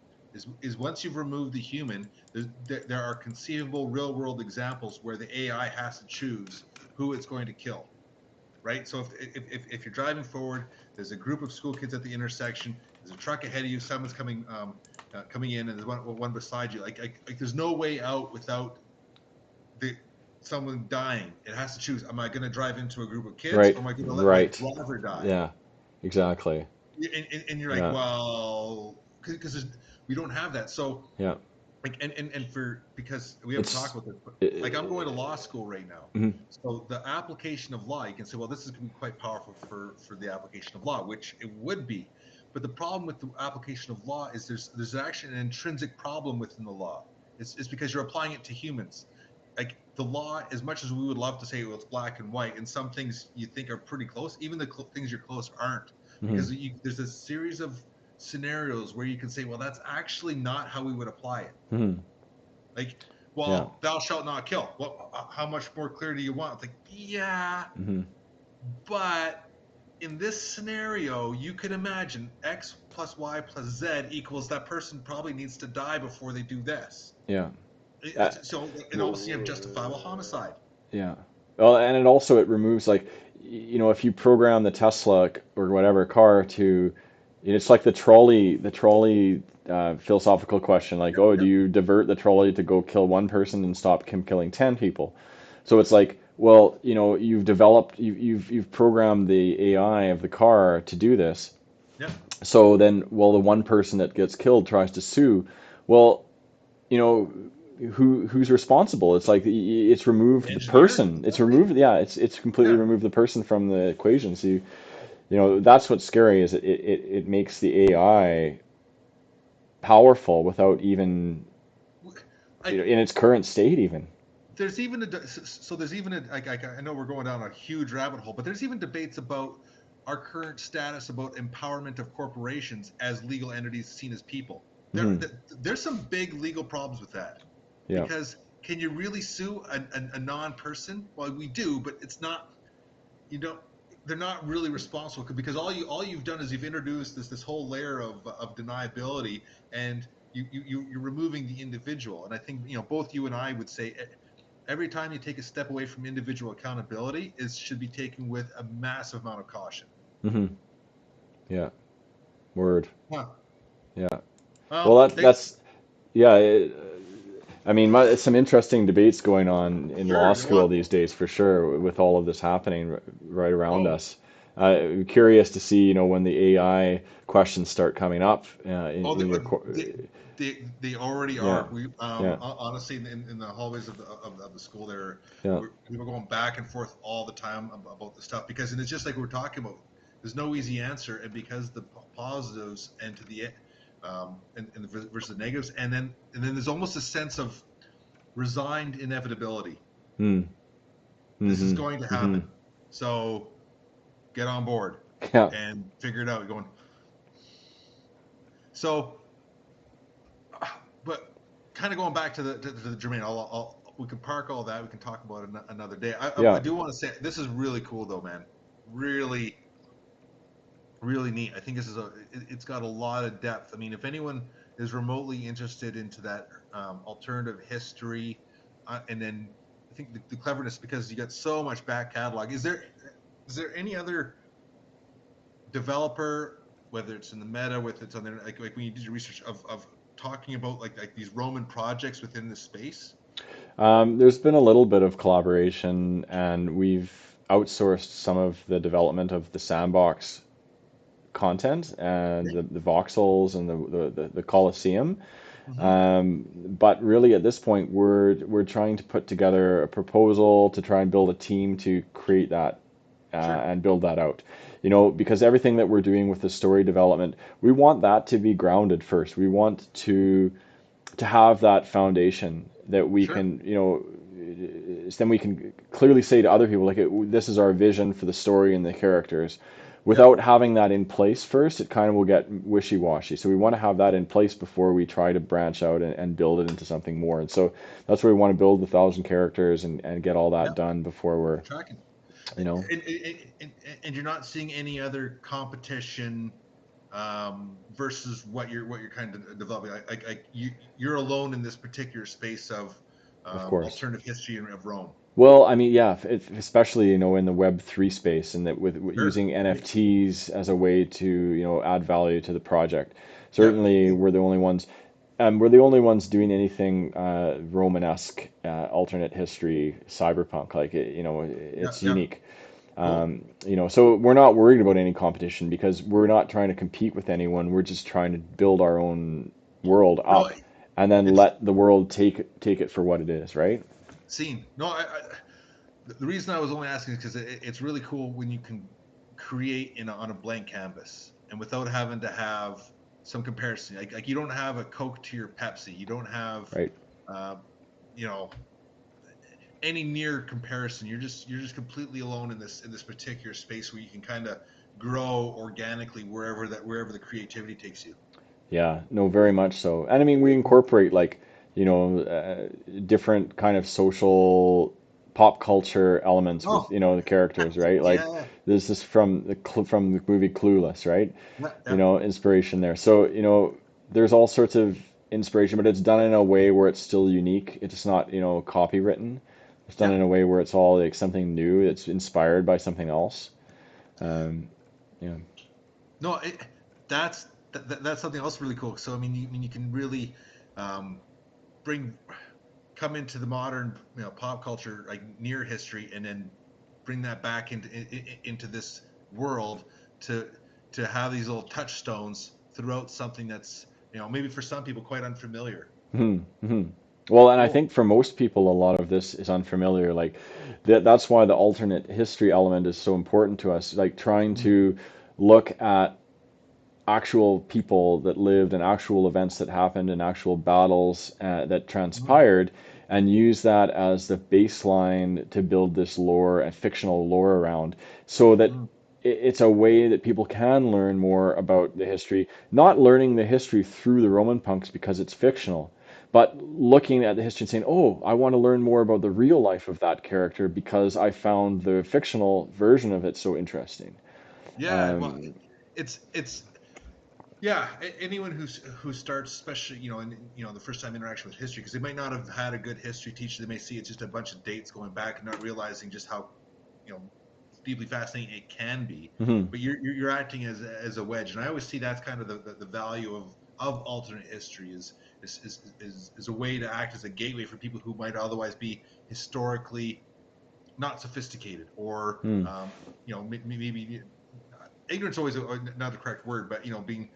Is once you've removed the human, there are conceivable real world examples where the AI has to choose who it's going to kill, right? So if you're driving forward, there's a group of school kids at the intersection, there's a truck ahead of you, someone's coming in, and there's one beside you. Like there's no way out without the someone dying. It has to choose: am I going to drive into a group of kids, Right, or am I going to let my right. driver die? Yeah, exactly. And you're like, Yeah, well, because we don't have that. So yeah. like and for because we haven't talked It's, about this, but like I'm going to it, law school right now. mhm. So the application of law, you can say, well, this is going to be quite powerful for the application of law, which it would be. But the problem with the application of law is there's actually an intrinsic problem within the law. It's because you're applying it to humans. Like the law, as much as we would love to say, well, it's black and white, and some things you think are pretty close, even the things you're close aren't, Mhm. because there's a series of scenarios where you can say, well, that's actually not how we would apply it. Mhm. Like, Yeah. well, thou shalt not kill. Well, how much more clear do you want? It's like, yeah, Mhm. but in this scenario, you could imagine X plus Y plus Z equals that person probably needs to die before they do this. Yeah. Uh, So, and obviously, you have justifiable homicide. yeah. Well, and it removes like, if you program the Tesla or whatever car to, it's like the trolley philosophical question, like, Yep, oh, do yep. you divert the trolley to go kill one person and stop him killing 10 people? So it's like, well, you've programmed the AI of the car to do this. Yep. So then, well, the one person that gets killed tries to sue. Well, you know, who's responsible? It's like it's removed the Engineer? person. It's removed, yeah, it's completely Yeah. removed the person from the equation. So that's what's scary is it makes the AI powerful without even, I in its current state even. there's even there's even I know we're going down a huge rabbit hole, but there's even debates about our current status about empowerment of corporations as legal entities seen as people. Hmm. There's some big legal problems with that Yeah. because can you really sue a non-person? Well, we do, but it's not, you know, they're not really responsible because all you've done is you've introduced this whole layer of deniability, and you're removing the individual. And I think both you and I would say every time you take a step away from individual accountability, it should be taken with a massive amount of caution. Hmm. Yeah. Word. Huh. Yeah. Well, Well, thanks. yeah. I mean, some interesting debates going on in law Sure. school Well, these days, for sure, with all of this happening right around oh, us. Curious to see, when the AI questions start coming up oh, in your they already yeah, are. We yeah, honestly in the hallways of the school there, yeah, we were going back and forth all the time about the stuff because, and it's just like we were talking about. There's no easy answer, and because the positives and to the and the versus the negatives, and then there's almost a sense of resigned inevitability. mm, This is mm-hmm, going to mm-hmm, happen, so get on board yeah, and figure it out. You're going so. But kind of going back to the Jermaine, we can park all that. We can talk about it another day. I Yeah. do want to say this is really cool though, man. Really, really neat. I think this is it's got a lot of depth. I mean, if anyone is remotely interested into that alternative history, and then I think the cleverness, because you got so much back catalog. Is there any other developer, whether it's in the meta, whether it's on there, like when you did your research of talking about like these Roman projects within this space? There's been a little bit of collaboration, and we've outsourced some of the development of the Sandbox content and the voxels and the Colosseum. Mm-hmm. But really, at this point, we're trying to put together a proposal to try and build a team to create that Sure. and build that out. You know, because everything that we're doing with the story development, we want that to be grounded first. We want to have that foundation that we Sure. can, you know, then we can clearly say to other people, like, this is our vision for the story and the characters. Yep. Without having that in place first, it kind of will get wishy-washy. So we want to have that in place before we try to branch out and build it into something more. And so that's where we want to build the 1,000 characters and get all that Yep. done before we're, Tracking. you know, And you're not seeing any other competition versus what you're kind of developing. Like you're alone in this particular space of of course. alternative history of Rome. Well, I mean, yeah, especially, you know, in the Web3 space, and that with Sure. using NFTs as a way to, you know, add value to the project. Yep. Certainly, we're the only ones doing anything Romanesque, alternate history, cyberpunk. Like it, you know, Yep. it's Yep. unique. Cool. You know, so we're not worried about any competition because we're not trying to compete with anyone. We're just trying to build our own world No, up, and then it's let the world take it for what it is, right? seen. No, the reason I was only asking is because it's really cool when you can create on a blank canvas and without having to have some comparison. Like you don't have a Coke to your Pepsi. You don't have, Right. uh, you know, any near comparison. You're just completely alone in this particular space where you can kind of grow organically wherever the creativity takes you. Yeah, no, very much so. And I mean, we incorporate like, you know, different kind of social pop culture elements with, Oh, you know, the characters, right? Like yeah, this is from from the movie Clueless, right? yeah, You yeah, know, inspiration there. So, you know, there's all sorts of inspiration, but it's done in a way where it's still unique. It's not, you know, copywritten. It's done yeah. in a way where it's all like something new. It's inspired by something else. Um, yeah. No, that's something else really cool. So I mean, you can really um, bring come into the modern pop culture like near history, and then bring that back into this world to to have these little touchstones throughout something that's maybe for some people quite unfamiliar. Hmm. Hmm. Well, and I Cool. think for most people, a lot of this is unfamiliar. Like that's why the alternate history element is so important to us. Like trying Mhm. to look at actual people that lived and actual events that happened and actual battles that Mhm. transpired, and use that as the baseline to build this lore and fictional lore around, so that Mhm. it's a way that people can learn more about the history, not learning the history through the Roman punks because it's fictional, but looking at the history and saying, oh, I want to learn more about the real life of that character because I found the fictional version of it so interesting. Yeah, well, Um, it's yeah. Anyone who starts, especially in the first time interaction with history, because they might not have had a good history teacher. They may see it's just a bunch of dates going back and not realizing just how you know deeply fascinating it can be. mhm. But you're acting as a wedge, and I always see that's kind of the value of alternate history is a way to act as a gateway for people who might otherwise be historically not sophisticated, or Mm. maybe ignorance always not the correct word, but being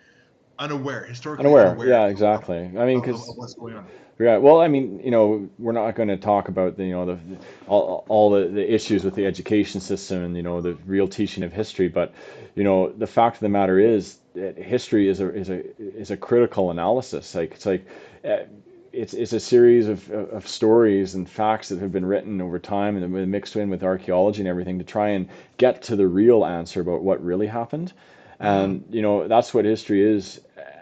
unaware, historically Unaware. unaware Yeah, of, exactly. I mean, of because what's going on. yeah, well, I mean, you know, we're not going to talk about the, you know, all the issues with the education system and, you know, the real teaching of history, but, you know, the fact of the matter is that history is a critical analysis. Like it's like uh, it's a series of stories and facts that have been written over time and then mixed in with archaeology and everything to try and get to the real answer about what really happened. Mm-hmm. And, you know, that's what history is.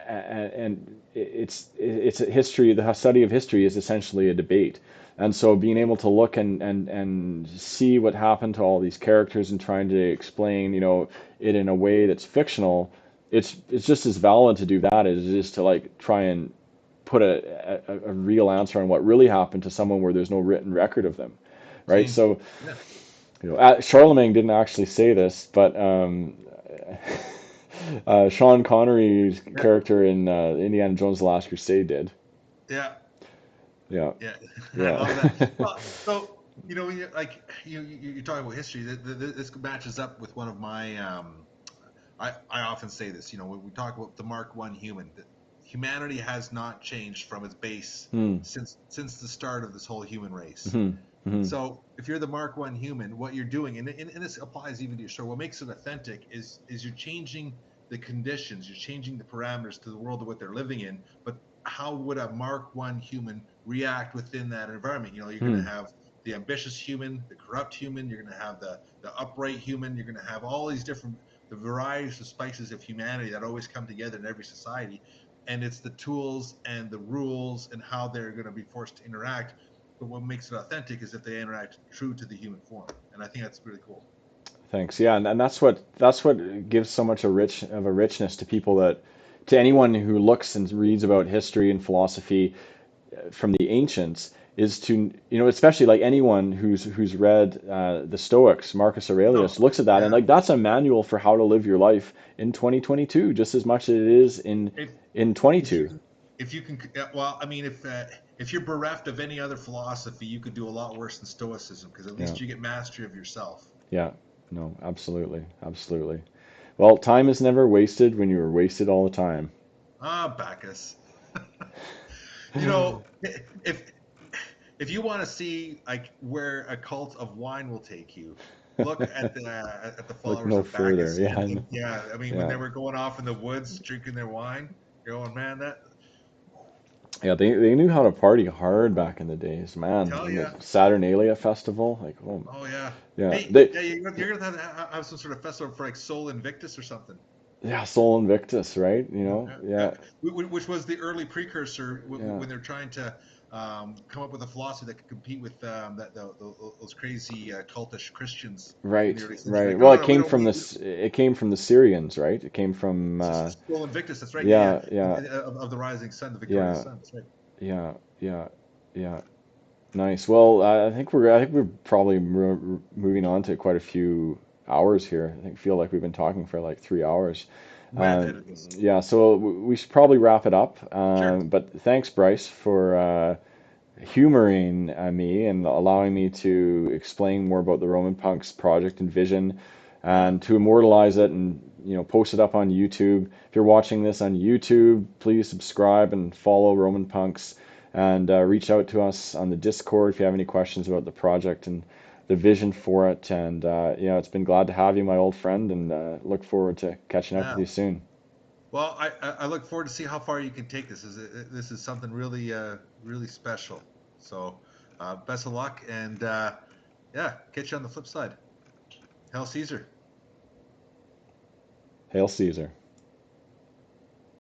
And it's a history. The study of history is essentially a debate. And so being able to look and see what happened to all these characters and trying to explain, it in a way that's fictional, it's just as valid to do that as it is to like try and put a real answer on what really happened to someone where there's no written record of them, right? Same. So, Yeah. Charlemagne didn't actually say this, but Sean Connery's Yeah. character in Indiana Jones: The Last Crusade did. Yeah. Yeah, Yeah. I love that. yeah. Well, so when you're like you're talking about history, this matches up with one of my. I often say this. When we talk about the Mark I human, that humanity has not changed from its base Hmm. since the start of this whole human race. Hmm. Hmm. So if you're the Mark I human, what you're doing, and this applies even to your story, what makes it authentic is you're changing the conditions, you're changing the parameters to the world of what they're living in. But how would a Mark I human react within that environment? You're going to Hmm. have the ambitious human, the corrupt human. You're going to have the upright human. You're going to have all these different the varieties of spices of humanity that always come together in every society. And it's the tools and the rules and how they're going to be forced to interact. But what makes it authentic is if they interact true to the human form, and I think that's really cool. Thanks. Yeah, and that's what gives so much a richness to people, that to anyone who looks and reads about history and philosophy from the ancients, is to, especially like anyone who's read the Stoics, Marcus No, Aurelius looks at that and yeah. like that's a manual for how to live your life in 2022 just as much as it is If in if you 22. can, if you can, well, I mean, if you're bereft of any other philosophy, you could do a lot worse than Stoicism because at Yeah. least you get mastery of yourself. Yeah. No, absolutely. Absolutely. Well, time is never wasted when you are wasted all the time. Ah, Bacchus. You know, if if you want to see like where a cult of wine will take you, look at the Look followers no of further. Bacchus, Yeah. and yeah, I mean when Yeah. they were going off in the woods drinking their wine, you're going, man, that Yeah, they knew how to party hard back in the days, man. hell In the yeah, Saturnalia festival, like, oh, oh yeah. yeah, Hey, they, yeah, you're gonna have some sort of festival for like Sol Invictus or something. yeah, Sol Invictus, right? Yeah, yeah. Yeah, Which was the early precursor yeah, when they're trying to come up with a philosophy that could compete with those crazy cultish Christians in the right, early century. right. Like, Well, no, it no, we came don't. from this. It came from the Syrians, right? It came from, It's Sol Invictus. That's right. Yeah, yeah, yeah, yeah. Of the rising sun, the victorious yeah, sun. That's right. yeah, yeah, yeah. Nice. Well, I think we're probably moving on to quite a few hours here. I think feel like we've been talking for like 3 hours. Man, that it is. Yeah, so we should probably wrap it up. Sure. But thanks, Bryce, for humoring me and allowing me to explain more about the Roman Punks project and vision, Yeah. and to immortalize it and post it up on YouTube. If you're watching this on YouTube, please subscribe and follow Roman Punks, and reach out to us on the Discord if you have any questions about the project and the vision for it. And it's been glad to have you, my old friend, and look forward to catching up with Yeah. you soon. Well, I look forward to see how far you can take this. This is something really really special. So, best of luck, and yeah, catch you on the flip side. Hail Caesar. Hail Caesar.